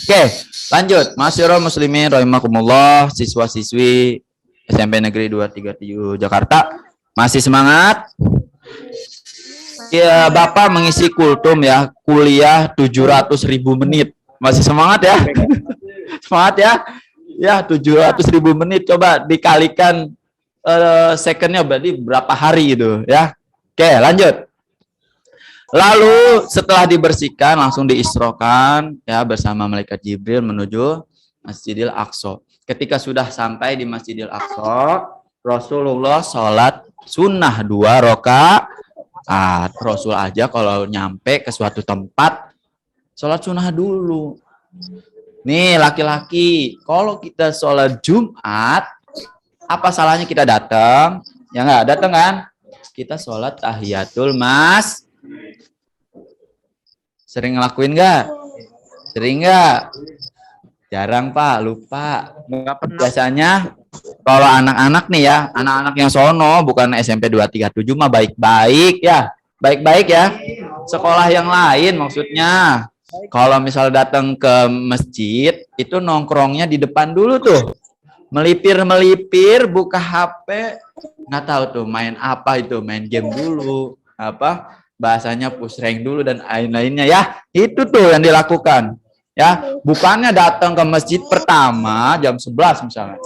Oke, lanjut. Masyarul muslimin rahimakumullah, siswa-siswi SMP Negeri 237 Jakarta. Masih semangat? Ya, Bapak mengisi kultum ya, kuliah 700.000 menit. Masih semangat ya? Semangat ya? Ya, 700.000 menit. Coba dikalikan secondnya berarti berapa hari itu ya. Oke, lanjut. Lalu setelah dibersihkan langsung diisrokan ya bersama malaikat Jibril menuju Masjidil Aqsa. Ketika sudah sampai di Masjidil Aqsa, Rasulullah sholat sunnah 2 rakaat. Rasul aja kalau nyampe ke suatu tempat sholat sunnah dulu. Nih laki-laki, kalau kita sholat Jumat, apa salahnya kita datang? Ya nggak datang kan? Kita sholat tahiyatul mas. Sering ngelakuin nggak? Sering nggak? Jarang Pak, lupa. Biasanya kalau anak-anak nih ya, anak-anak yang sono bukan SMP 237 mah baik-baik ya. Baik-baik ya. Sekolah yang lain maksudnya. Kalau misal datang ke masjid, itu nongkrongnya di depan dulu tuh. Melipir-melipir, buka HP, nggak tahu tuh main apa itu, main game dulu. Apa? Bahasanya push rank dulu dan lain-lainnya ya. Itu tuh yang dilakukan. Ya, bukannya datang ke masjid pertama jam 11 misalnya.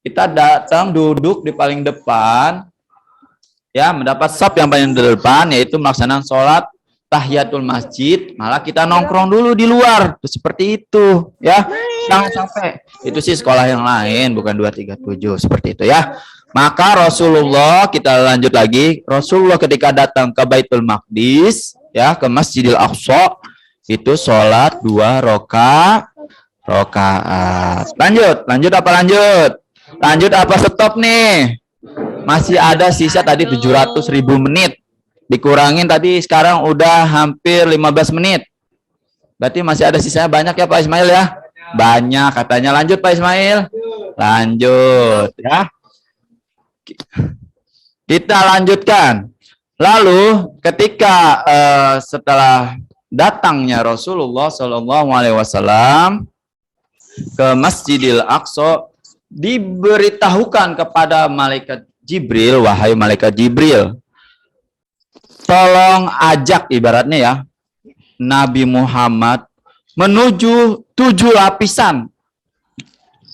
Kita datang duduk di paling depan, ya mendapat saf yang paling depan, yaitu melaksanakan sholat tahiyatul masjid, malah kita nongkrong dulu di luar. Seperti itu, ya. Jangan sampai. Itu sih sekolah yang lain, bukan 237, seperti itu ya. Maka Rasulullah, kita lanjut lagi, Rasulullah ketika datang ke Baitul Maqdis, ya, ke Masjidil Aqsa, itu sholat 2 rakaat. Lanjut apa lanjut? Lanjut apa stop nih? Masih ada sisa tadi 700.000 menit. Dikurangin tadi sekarang udah hampir 15 menit. Berarti masih ada sisanya banyak ya Pak Ismail ya? Banyak katanya. Lanjut Pak Ismail. Lanjut ya. Kita lanjutkan. Lalu ketika setelah datangnya Rasulullah SAW ke Masjidil Aqsa, diberitahukan kepada malaikat Jibril, wahai malaikat Jibril, tolong ajak, ibaratnya ya, Nabi Muhammad menuju 7 lapisan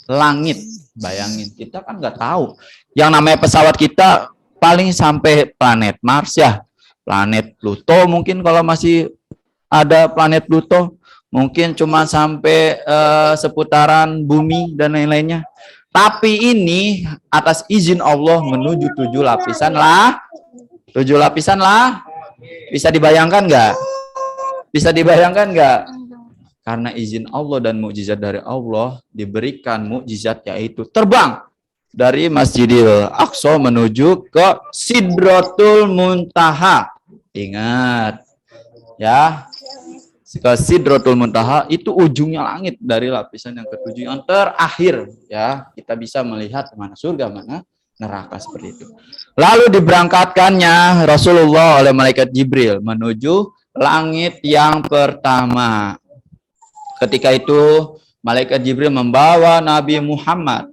langit. Bayangin, kita kan nggak tahu. Yang namanya pesawat kita paling sampai planet Mars ya. Planet Pluto mungkin kalau masih ada planet Pluto. Mungkin cuma sampai seputaran bumi dan lain-lainnya. Tapi ini atas izin Allah menuju 7 lapisan lah. 7 lapisan lah. Bisa dibayangkan nggak? Bisa dibayangkan nggak? Karena izin Allah dan mukjizat dari Allah diberikan mukjizat yaitu terbang dari Masjidil Aqsa menuju ke Sidratul Muntaha. Ingat ya, ke Sidratul Muntaha itu ujungnya langit dari lapisan yang ke-7 yang terakhir ya. Kita bisa melihat mana surga, mana neraka seperti itu. Lalu diberangkatkannya Rasulullah oleh malaikat Jibril menuju langit yang pertama. Ketika itu malaikat Jibril membawa Nabi Muhammad.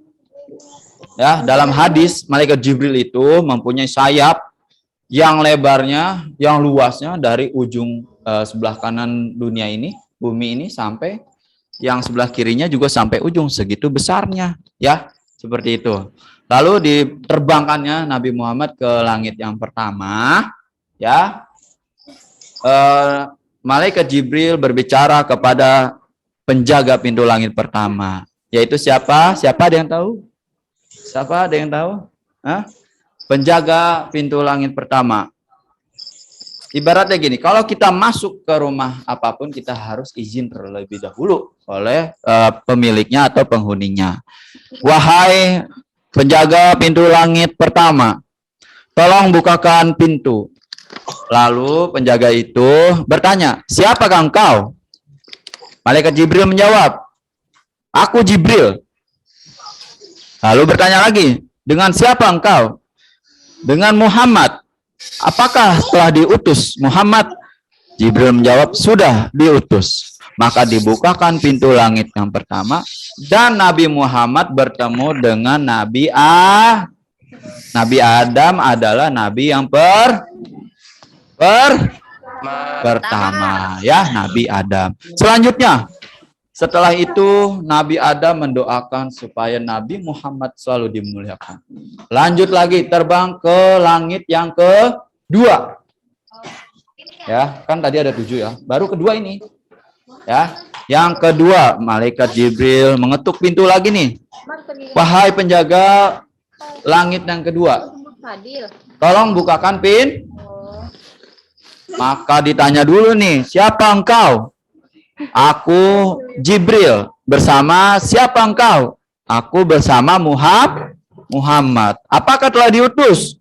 Ya, dalam hadis malaikat Jibril itu mempunyai sayap yang lebarnya, yang luasnya dari ujung sebelah kanan dunia ini, bumi ini sampai yang sebelah kirinya juga sampai ujung, segitu besarnya, ya, seperti itu. Lalu diterbangkannya Nabi Muhammad ke langit yang pertama, ya. Malaikat Jibril berbicara kepada penjaga pintu langit pertama, yaitu siapa? Siapa ada yang tahu? Siapa ada yang tahu? Hah? Penjaga pintu langit pertama. Ibaratnya gini, kalau kita masuk ke rumah apapun kita harus izin terlebih dahulu oleh pemiliknya atau penghuninya. Wahai penjaga pintu langit pertama, tolong bukakan pintu. Lalu penjaga itu bertanya, siapakah engkau? Malaikat Jibril menjawab, aku Jibril. Lalu bertanya lagi, dengan siapa engkau? Dengan Muhammad. Apakah telah diutus Muhammad? Jibril menjawab, sudah diutus. Maka dibukakan pintu langit yang pertama dan Nabi Muhammad bertemu dengan Nabi Adam adalah nabi yang pertama ya, Nabi Adam. Selanjutnya, setelah itu Nabi Adam mendoakan supaya Nabi Muhammad selalu dimuliakan. Lanjut lagi, terbang ke langit yang kedua. Ya, kan tadi ada 7 ya. Baru kedua ini. Ya, yang kedua malaikat Jibril mengetuk pintu lagi nih. Wahai penjaga langit yang kedua, tolong bukakan pintu. Maka ditanya dulu nih, siapa engkau? Aku Jibril. Bersama siapa engkau? Aku bersama Muhammad. Apakah telah diutus?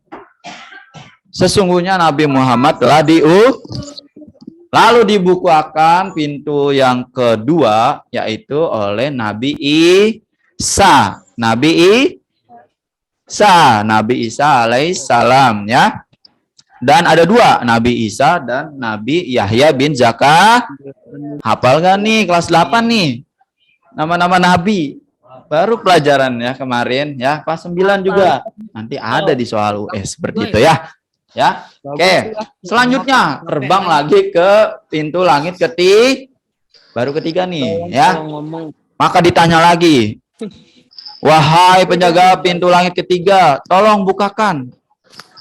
Sesungguhnya Nabi Muhammad telah diutus. Lalu dibukakan pintu yang kedua, yaitu oleh Nabi Isa. Nabi Isa alaihissalam ya. Dan ada 2, Nabi Isa dan Nabi Yahya bin Zakaria. Hafal nggak nih kelas 8 nih? Nama-nama Nabi. Baru pelajaran ya kemarin ya, kelas 9 juga. Nanti ada di soal US seperti itu ya. Ya. Oke. Selanjutnya terbang lagi ke pintu langit baru ketiga nih ya. Maka ditanya lagi. Wahai penjaga pintu langit ketiga, tolong bukakan.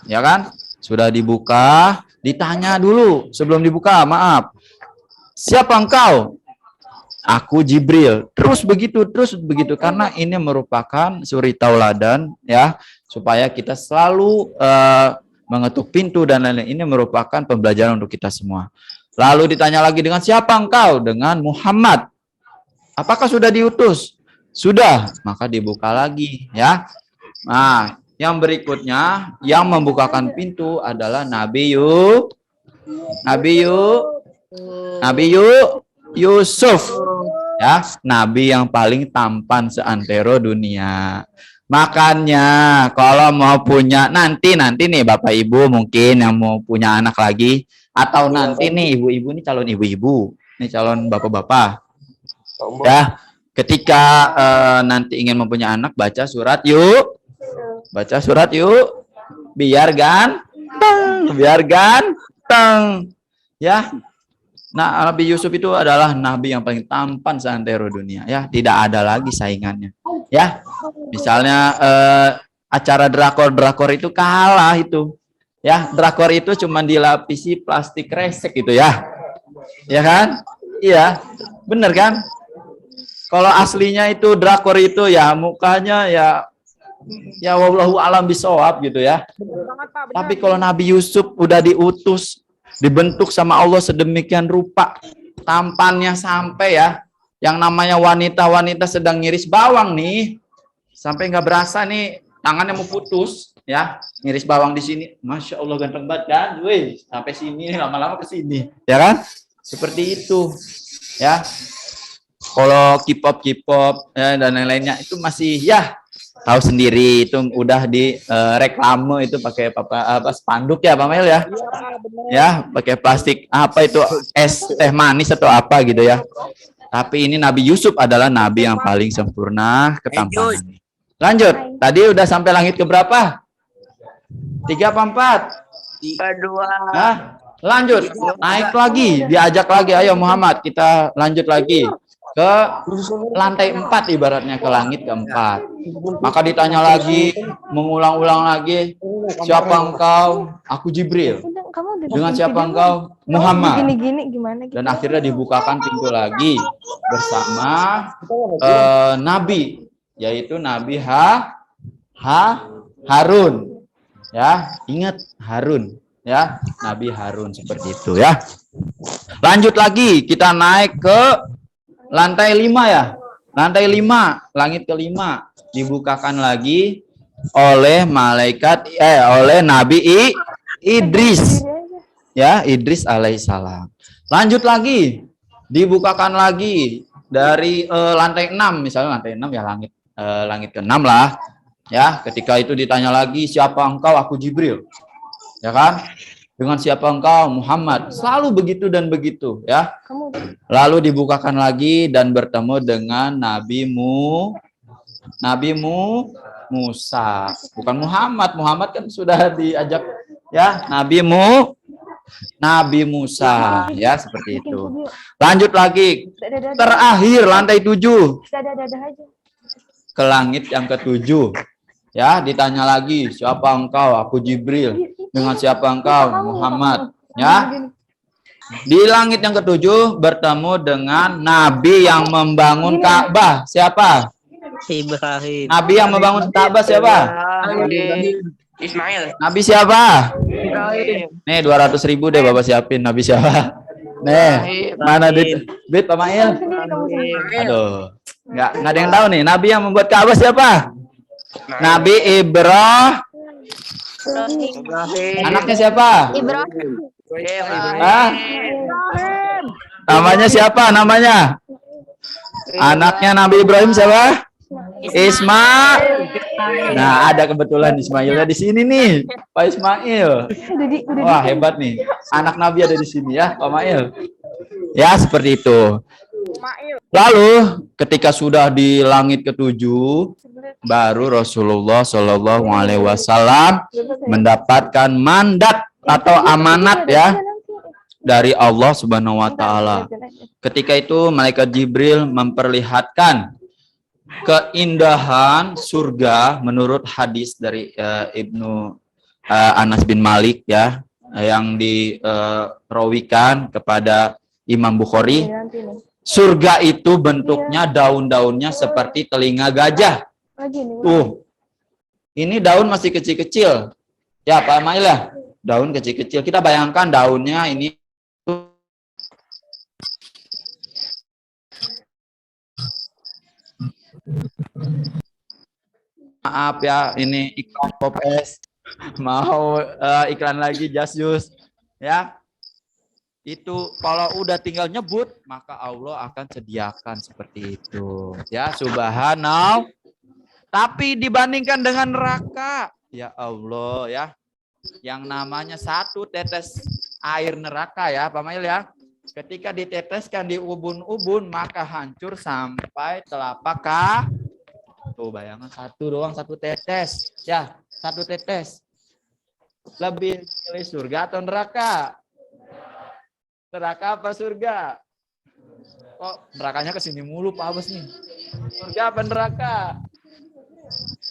Ya kan? Sudah dibuka, ditanya dulu sebelum dibuka, maaf. Siapa engkau? Aku Jibril. Terus begitu karena ini merupakan suri tauladan ya, supaya kita selalu mengetuk pintu dan lain-lain. Ini merupakan pembelajaran untuk kita semua. Lalu ditanya lagi, dengan siapa engkau? Dengan Muhammad. Apakah sudah diutus? Sudah. Maka dibuka lagi ya. Nah, yang berikutnya yang membukakan pintu adalah Nabi Yusuf. Ya, nabi yang paling tampan seantero dunia. Makanya kalau mau punya nanti nih Bapak Ibu mungkin yang mau punya anak lagi, atau nanti nih ibu-ibu nih, calon ibu-ibu, nih calon bapak-bapak. Ya, ketika nanti ingin mempunyai anak, baca surat yuk. Baca surat yuk, biar ganteng, ya. Nah, Nabi Yusuf itu adalah nabi yang paling tampan seantero dunia ya, tidak ada lagi saingannya. Ya. Misalnya acara drakor itu kalah itu. Ya, drakor itu cuma dilapisi plastik kresek gitu ya. Ya kan? Iya. Bener kan? Kalau aslinya itu drakor itu ya mukanya ya wallahu alam bisawab gitu ya. Tapi kalau Nabi Yusuf udah diutus, dibentuk sama Allah sedemikian rupa, tampannya sampai ya, yang namanya wanita-wanita sedang ngiris bawang nih, sampai nggak berasa nih tangannya mau putus ya, ngiris bawang di sini, masya Allah ganteng banget kan, wih, sampai sini lama-lama ke sini, ya kan? Seperti itu, ya. Kalau K-pop ya, dan lain-lainnya itu masih ya tahu sendiri, itu udah di reklame itu pakai apa spanduk ya Pak Mel ya. Ya, pakai plastik apa itu es teh manis atau apa gitu ya. Tapi ini Nabi Yusuf adalah nabi yang paling sempurna ketampanannya. Lanjut. Tadi udah sampai langit ke berapa? 3 apa 4? 2. Nah, lanjut. Naik lagi, diajak lagi. Ayo Muhammad, kita lanjut lagi ke lantai 4 ibaratnya, ke langit keempat. Maka ditanya lagi, mengulang-ulang lagi, siapa engkau? Aku Jibril. Dengan siapa engkau? Muhammad. Gini-gini gimana gitu. Dan akhirnya dibukakan pintu lagi bersama Nabi, yaitu Nabi Harun. Ya, ingat Harun. Ya, Nabi Harun seperti itu ya. Lanjut lagi, kita naik ke lantai 5 ya. Lantai 5, langit ke-5 dibukakan lagi oleh oleh Nabi Idris. Ya, Idris alaihissalam. Lanjut lagi, dibukakan lagi dari lantai 6, misalnya lantai 6 ya, langit ke-6 lah. Ya, ketika itu ditanya lagi, siapa engkau? Aku Jibril. Ya kan? Dengan siapa engkau? Muhammad. Selalu begitu dan begitu ya. Lalu dibukakan lagi dan bertemu dengan Nabi Musa. Bukan Muhammad. Muhammad kan sudah diajak ya, Nabi Musa ya, seperti itu. Lanjut lagi. Terakhir lantai 7. Ke langit yang ke-7. Ya, ditanya lagi, siapa engkau? Aku Jibril. Dengan siapa engkau? Muhammad. Ya. Di langit yang ke-7 bertemu dengan Nabi yang membangun Ka'bah. Siapa? Ibrahim. Nabi yang membangun Ka'bah siapa? Ismail. Nabi siapa? Nih 200.000 deh Bapak siapin. Nabi siapa? Nih, mana Bit Pak Mail? Aduh. Nggak ada yang tahu nih. Nabi yang membuat Ka'bah siapa? Nabi Ibrahim. Anaknya siapa? Ibrahim. Namanya siapa? Namanya? Anaknya Nabi Ibrahim siapa? Ismail. Nah, ada kebetulan Ismailnya di sini nih, Pak Ismail. Wah, hebat nih. Anak Nabi ada di sini ya, Pak Mail. Ya, seperti itu. Lalu, ketika sudah di langit ke-7, baru Rasulullah Shallallahu Alaihi Wasallam mendapatkan mandat atau amanat ya dari Allah Subhanahu Wa Taala. Ketika itu malaikat Jibril memperlihatkan keindahan surga menurut hadis dari Ibnu Anas bin Malik ya, yang dirawikan kepada Imam Bukhari. Surga itu bentuknya daun-daunnya seperti telinga gajah. Ini daun masih kecil-kecil. Ya, Pak Mail ya? Daun kecil-kecil. Kita bayangkan daunnya ini. Maaf ya, ini iklan Popes. Mau iklan lagi Jasyus. Ya. Itu kalau udah tinggal nyebut, maka Allah akan sediakan seperti itu. Ya, subhanallah. Tapi dibandingkan dengan neraka, ya Allah ya, yang namanya satu tetes air neraka ya, Pak Mail ya, ketika diteteskan di ubun-ubun, maka hancur sampai telapak kaki. Tuh bayangan satu tetes, ya, satu tetes. Lebih pilih surga atau neraka? Neraka apa surga? Kok nerakanya kesini mulu Pak Bos nih? Surga apa neraka?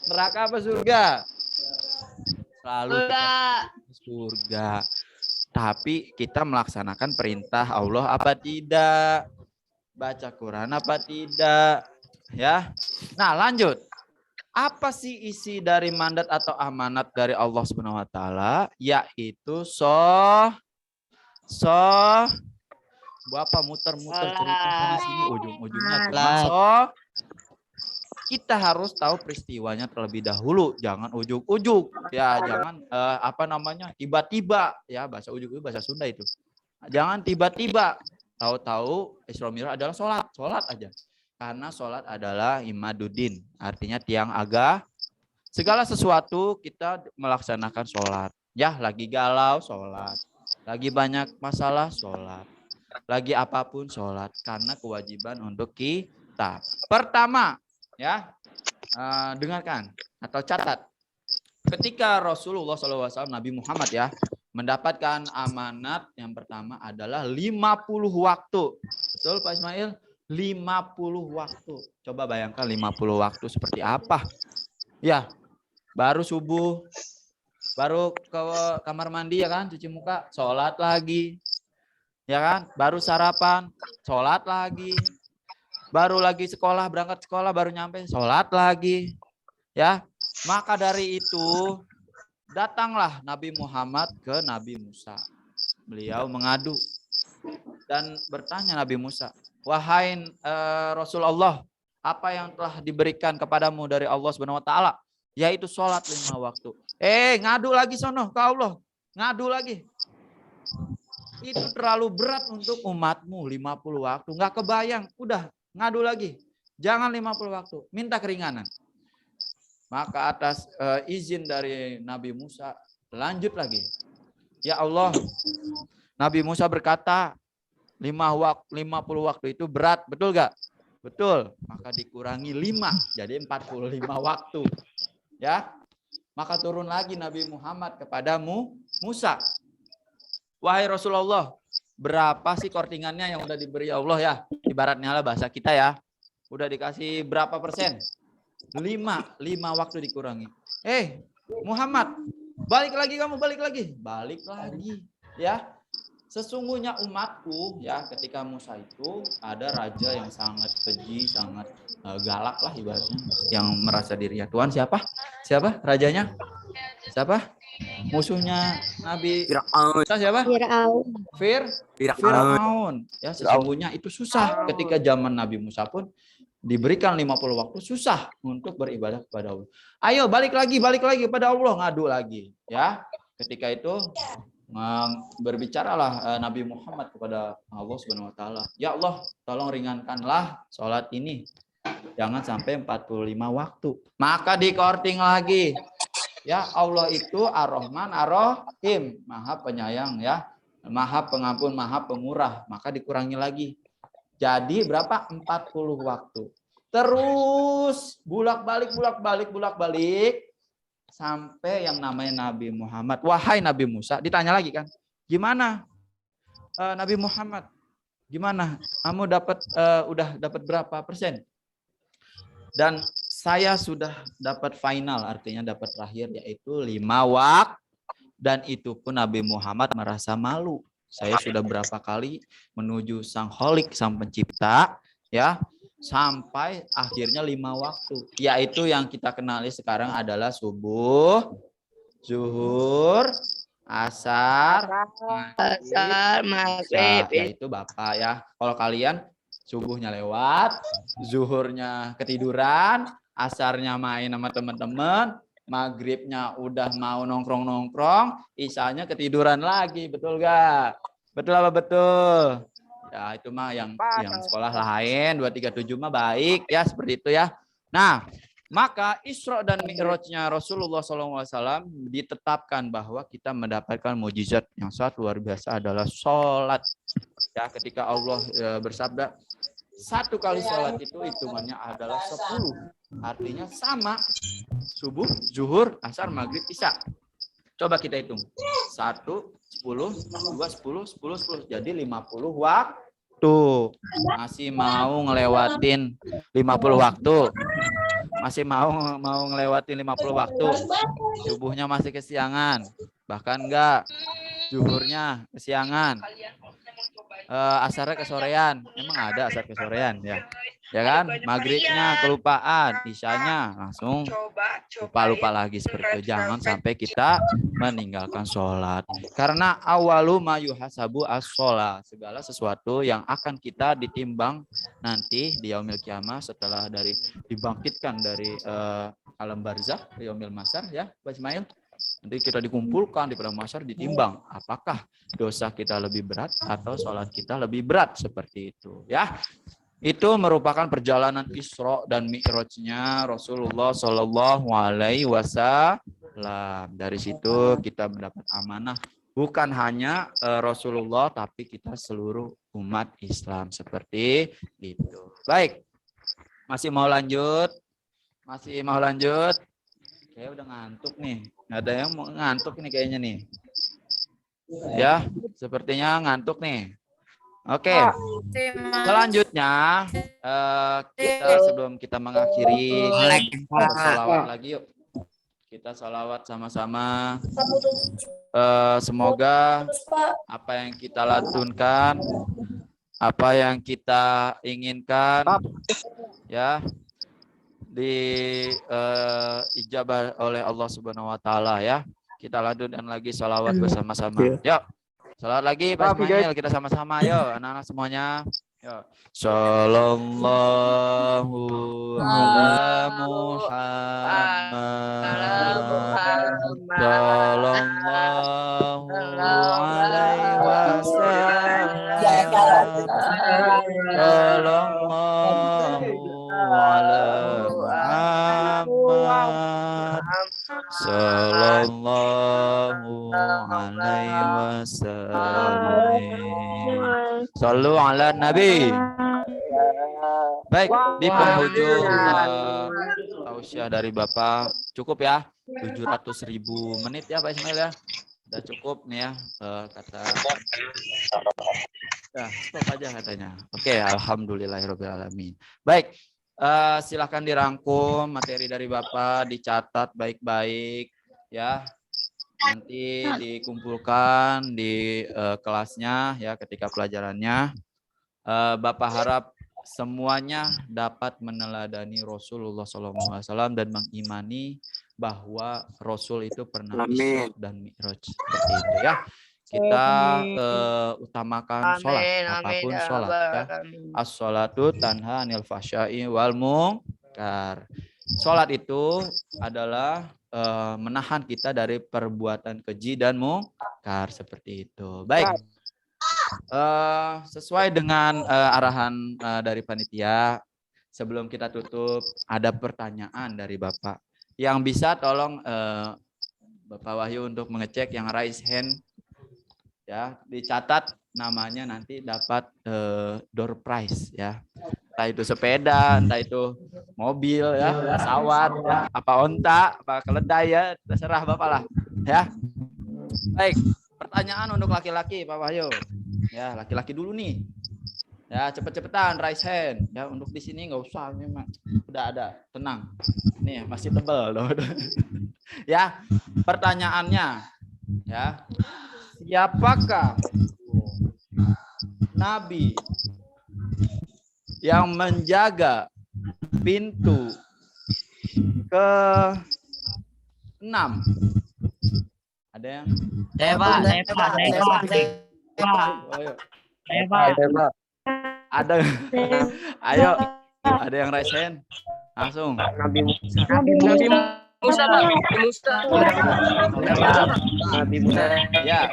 Neraka apa surga? Selalu surga. Tapi kita melaksanakan perintah Allah apa tidak? Baca Quran apa tidak? Ya. Nah, lanjut. Apa sih isi dari mandat atau amanat dari Allah Subhanahu wa taala? Yaitu Bapak muter-muter cerita sana sini ujung-ujungnya kita harus tahu peristiwanya terlebih dahulu, jangan ujuk-ujuk ya, jangan tiba-tiba ya, bahasa ujuk itu bahasa Sunda itu. Jangan tiba-tiba tahu-tahu Isra Mi'raj adalah sholat aja. Karena sholat adalah imaduddin, artinya tiang agama. Segala sesuatu kita melaksanakan sholat. Ya, lagi galau sholat, lagi banyak masalah sholat, lagi apapun sholat, karena kewajiban untuk kita. Pertama, ya, dengarkan atau catat. Ketika Rasulullah SAW, Nabi Muhammad ya, mendapatkan amanat yang pertama adalah 50 waktu. Betul Pak Ismail? 50 waktu. Coba bayangkan 50 waktu seperti apa. Ya, baru subuh, baru ke kamar mandi ya kan, cuci muka, sholat lagi. Ya kan? Baru sarapan, sholat lagi. Baru lagi sekolah, berangkat sekolah, baru nyampe, sholat lagi. Ya, maka dari itu datanglah Nabi Muhammad ke Nabi Musa. Beliau mengadu dan bertanya Nabi Musa, wahai Rasulullah, apa yang telah diberikan kepadamu dari Allah Subhanahu wa taala? Yaitu sholat 5 waktu. Ngadu lagi sono ke Allah. Ngadu lagi. Itu terlalu berat untuk umatmu 50 waktu. Nggak kebayang. Udah, ngadu lagi. Jangan 50 waktu. Minta keringanan. Maka atas izin dari Nabi Musa, lanjut lagi. Ya Allah, Nabi Musa berkata, 50 waktu itu berat. Betul nggak? Betul. Maka dikurangi 5. Jadi 45 waktu. Ya. Maka turun lagi Nabi Muhammad kepada Musa. Wahai Rasulullah, berapa sih kortingannya yang udah diberi Allah ya? Ibaratnya lah bahasa kita ya. Udah dikasih berapa persen? 5 waktu dikurangi. Muhammad, balik lagi kamu, balik lagi. Balik lagi. Ya. Sesungguhnya umatku ya, ketika Musa itu ada raja yang sangat keji, sangat galak lah ibaratnya, yang merasa dirinya Tuhan. Siapa rajanya? Siapa? Musuhnya Nabi Musa siapa? Firaun. Ya, sesungguhnya itu susah ketika zaman Nabi Musa pun diberikan 50 waktu, susah untuk beribadah kepada Allah. Ayo balik lagi kepada Allah, ngadu lagi ya. Ketika itu berbicaralah Nabi Muhammad kepada Allah Subhanahu wa taala. Ya Allah, tolong ringankanlah sholat ini. Jangan sampai 45 waktu. Maka dikorting lagi. Ya, Allah itu Ar-Rahman Ar-Rahim, Maha Penyayang ya, Maha Pengampun, Maha Pemurah. Maka dikurangi lagi. Jadi berapa? 40 waktu. Terus bulak-balik sampai yang namanya Nabi Muhammad. Wahai Nabi Musa, ditanya lagi kan, gimana Nabi Muhammad? Gimana? Kamu udah dapat berapa persen? Dan saya sudah dapat final, artinya dapat terakhir, yaitu 5 waktu. Dan itu pun Nabi Muhammad merasa malu. Saya sudah berapa kali menuju Sang Kholik, Sang Pencipta, ya, sampai akhirnya 5 waktu, yaitu yang kita kenali sekarang adalah subuh, zuhur, asar, maghrib. Ya, itu Bapak ya. Kalau kalian subuhnya lewat, zuhurnya ketiduran, asarnya main sama teman-teman, maghribnya udah mau nongkrong-nongkrong, isanya ketiduran lagi, betul gak? Betul apa betul? Ya, itu mah yang sekolah lain, 237 mah baik ya, seperti itu ya. Nah, maka Isra dan Mi'rajnya Rasulullah SAW ditetapkan bahwa kita mendapatkan mukjizat yang sangat luar biasa adalah sholat. Ya, ketika Allah bersabda, 1 kali sholat itu hitungannya adalah 10. Artinya sama, subuh, zuhur, asar, maghrib, isya. Coba kita hitung. 1, 10, 2, 10, 10, 10. Jadi 50 waktu. Masih mau ngelewatin 50 waktu. Masih mau ngelewatin 50 waktu. Subuhnya masih kesiangan. Bahkan enggak. Zuhurnya kesiangan. Asarnya kesorean. Emang ada asar kesorean ya? Ya kan? Maghribnya kelupaan, isyanya langsung lupa lagi seperti itu. Jangan sampai kita meninggalkan sholat. Karena awalu ma yuhasabu as-sholat. Segala sesuatu yang akan kita ditimbang nanti di yaumil kiamah setelah dibangkitkan dari alam barzakh, yaumil masar ya, Pak Ismail. Nanti kita dikumpulkan di padang mahsyar ditimbang apakah dosa kita lebih berat atau sholat kita lebih berat seperti itu ya. Itu merupakan perjalanan Isra dan Mi'rajnya Rasulullah Shallallahu Alaihi Wasallam. Dari situ kita mendapat amanah bukan hanya Rasulullah tapi kita seluruh umat Islam seperti itu. Baik, masih mau lanjut? Masih mau lanjut? Kayak udah ngantuk nih. Ada yang mau ngantuk nih kayaknya nih. Ya, sepertinya ngantuk nih. Oke, selanjutnya kita sebelum kita mengakhiri kita sholawat lagi yuk. Kita sholawat sama-sama. Semoga apa yang kita lantunkan, apa yang kita inginkan, ya ijabah oleh Allah Subhanahu Wa Taala ya. Kita lantunkan lagi sholawat bersama-sama. Yuk. Salat lagi Pak Ismail, kita sama-sama yuk anak-anak semuanya. Yuk. Sallallahu ala Muhammad. Sallallahu alaihi wasallam. Sallallahu ala Muhammad. Sallallahu alaihi wasallam. Sallu ala Nabi. Baik, di penghujung tausiah dari Bapak cukup ya 700.000 menit ya Pak Ismail ya. Udah cukup nih ya kata. Nah, stop aja katanya. Oke, alhamdulillahirabbil alamin. Baik. Silakan dirangkum materi dari Bapak, dicatat baik-baik ya. Nanti dikumpulkan di kelasnya ya ketika pelajarannya. Bapak harap semuanya dapat meneladani Rasulullah SAW dan mengimani bahwa Rasul itu pernah Isra dan Mi'raj seperti itu ya. Kita utamakan sholat, apapun sholat ya. As-sholatu tanha anil fahsya'i wal munkar. Sholat itu adalah menahan kita dari perbuatan keji dan munkar seperti itu. Baik, sesuai dengan arahan dari panitia, sebelum kita tutup ada pertanyaan dari Bapak. Yang bisa tolong Bapak Wahyu untuk mengecek yang raise hand. Ya, dicatat namanya nanti dapat door prize ya. Entah itu sepeda, entah itu mobil ya, pesawat, ya, apa onta, apa keledai ya, terserah Bapak lah ya. Baik, pertanyaan untuk laki-laki Pak Wahyu. Ya, laki-laki dulu nih. Ya, cepet-cepetan raise hand ya. Untuk di sini nggak usah, memang udah ada, tenang. Nih masih tebel loh. Ya, pertanyaannya ya. Siapakah Nabi yang menjaga pintu ke-6? Ada yang? Ada. Ayo, ada yang raise hand? Langsung. Nabi Musa. Ya.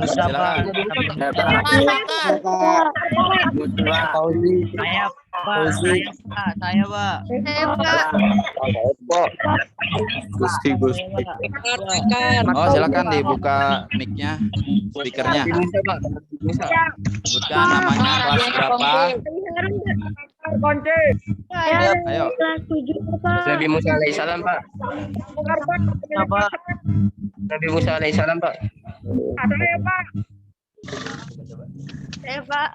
Silakan. Saya, Pak. Gusti. Oh, silakan dibuka mic-nya, speakernya. Sebutkan namanya, kelas berapa? Ayo. Nabi Musa alaihissalam, Pak. Nabi Musa alaihissalam, Pak. Saya, Pak.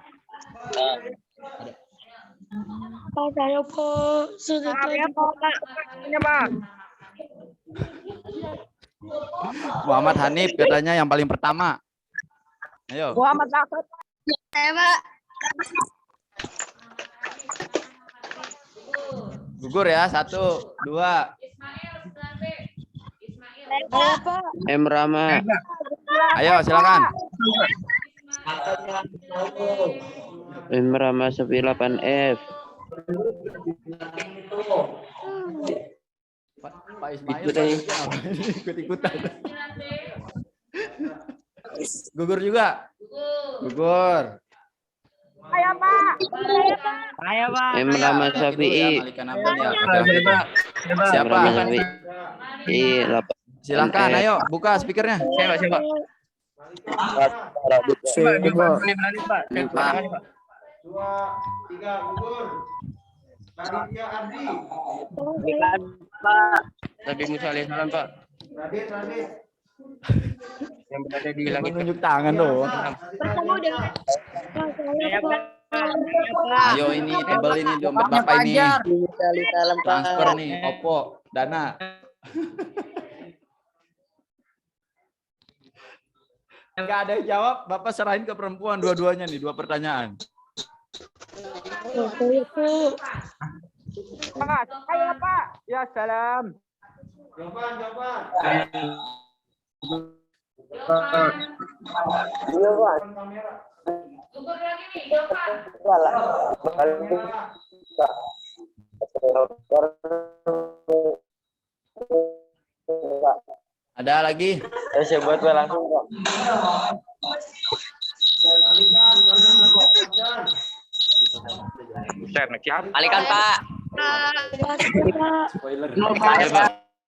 Pak, saya, Pak. Sudah Muhammad Hanif katanya yang paling pertama. Ayo. Saya, Pak. Gugur ya, 1, 2. Saya, Pak. Rama. Ayo, silakan. Rama Safi 8F. Pak Ismail ikut-ikutan. Gugur juga. Gugur. Saya, Pak. Rama Safi. Siapa? Safi. Silakan, ayo buka speakernya. Siapa? Nabi Musa alaihissalam, Pak. Yang berada di langit. Menunjuk tangan doang. Ayo ini table ini dompet Bapak ini. Transfer nih, Oppo, Dana. Enggak ada yang jawab, Bapak serahin ke perempuan dua-duanya nih, 2 pertanyaan. Ayo Pak. Ya salam. Ada lagi? Saya buat langsung, Pak. Alikan, Pak. Spoiler.